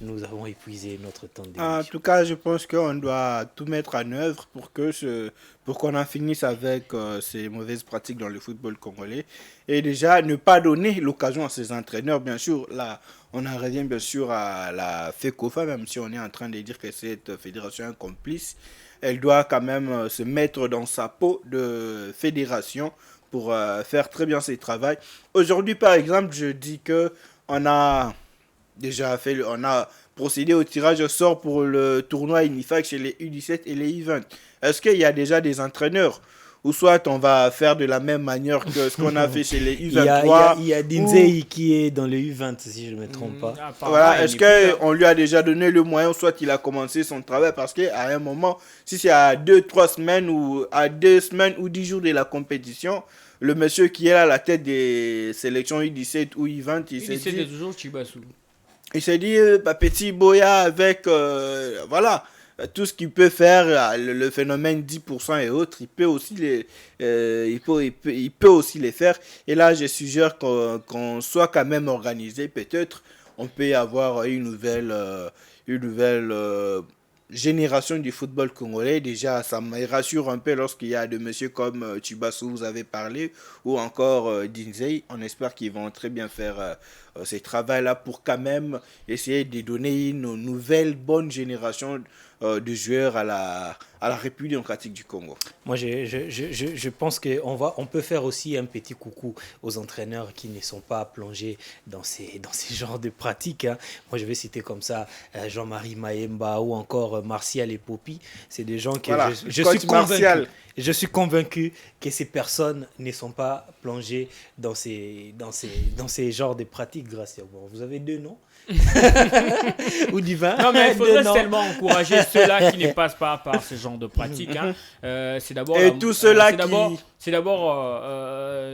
nous avons épuisé notre temps d'émission. En tout cas, je pense qu'on doit tout mettre en œuvre pour qu'on en finisse avec ces mauvaises pratiques dans le football congolais. Et déjà, ne pas donner l'occasion à ces entraîneurs. Bien sûr, là, on en revient bien sûr à la FECOFA, même si on est en train de dire que cette fédération est complice. Elle doit quand même se mettre dans sa peau de fédération pour faire très bien ses travaux. Aujourd'hui, par exemple, je dis que on a procédé au tirage au sort pour le tournoi INIFAC chez les U17 et les U20. Est-ce qu'il y a déjà des entraîneurs? Ou soit on va faire de la même manière que ce qu'on a fait chez les U23. Il y a Dinzei qui est dans le U20, si je ne me trompe pas. Voilà, est-ce qu'on lui a déjà donné le moyen, soit il a commencé son travail? Parce qu'à un moment, si c'est à 2-3 semaines ou à 2 semaines ou 10 jours de la compétition, le monsieur qui est à la tête des sélections U17 ou U20, il s'est dit... toujours Chibassou. Il s'est dit, petit Boya, avec voilà, tout ce qu'il peut faire, le phénomène 10% et autres, il peut aussi il peut aussi les faire. Et là, je suggère qu'on soit quand même organisé. Peut-être on peut y avoir une nouvelle génération du football congolais. Déjà, ça me rassure un peu lorsqu'il y a des messieurs comme Chibassou, vous avez parlé, ou encore Dinzei. On espère qu'ils vont très bien faire ce travail-là pour quand même essayer de donner une nouvelle bonne génération de joueurs à la République démocratique du Congo. Moi, je pense qu'on peut faire aussi un petit coucou aux entraîneurs qui ne sont pas plongés dans ces genres de pratiques. Hein. Moi, je vais citer comme ça Jean-Marie Maemba ou encore Martial et Popi. C'est des gens que voilà, je suis convaincu que ces personnes ne sont pas plongées dans ces genres de pratiques. Grâce à vous. Vous avez 2 noms ou du vin. Non, mais il faudrait tellement encourager ceux-là qui ne passent pas par ce genre de pratiques. Hein. C'est d'abord c'est d'abord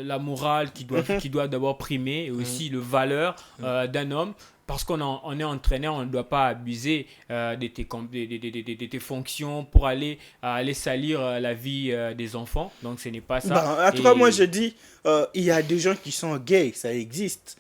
la morale qui doit d'abord primer et aussi le valeur d'un homme. Parce qu'on est entraîneur, on ne doit pas abuser de tes fonctions pour aller salir la vie des enfants. Donc, ce n'est pas ça. En tout cas, moi, je dis, il y a des gens qui sont gays, ça existe.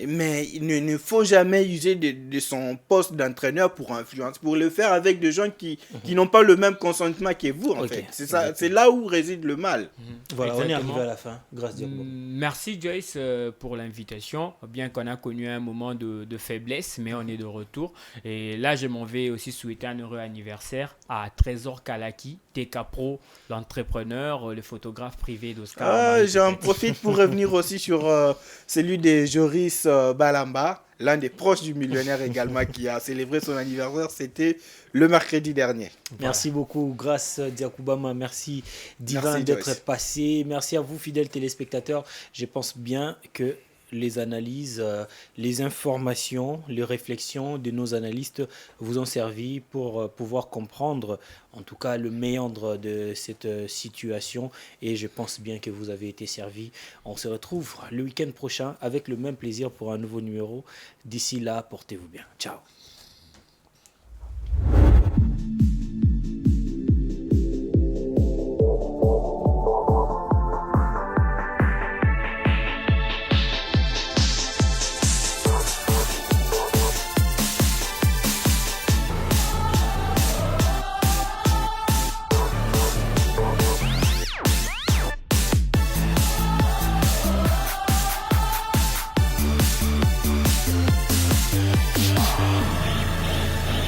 Mais il ne faut jamais user de son poste d'entraîneur pour influence, pour le faire avec des gens qui n'ont pas le même consentement que vous, en fait. C'est ça, c'est là où réside le mal. Voilà, exactement. On est arrivé à la fin. Grâce Dieu. Merci Joyce pour l'invitation. Bien qu'on a connu un moment de faiblesse, mais on est de retour. Et là, je m'en vais aussi souhaiter un heureux anniversaire à Trésor Kalaki, TK Pro, l'entrepreneur, le photographe privé d'Oscar. J'en profite pour revenir aussi sur celui de Joris Balamba, l'un des proches du millionnaire également, qui a célébré son anniversaire. C'était le mercredi dernier. Merci beaucoup, grâce Diakoubama. Merci Divin d'être passé. Merci à vous, fidèles téléspectateurs. Je pense bien que les analyses, les informations, les réflexions de nos analystes vous ont servi pour pouvoir comprendre en tout cas le méandre de cette situation, et je pense bien que vous avez été servi. On se retrouve le week-end prochain avec le même plaisir pour un nouveau numéro. D'ici là, portez-vous bien. Ciao.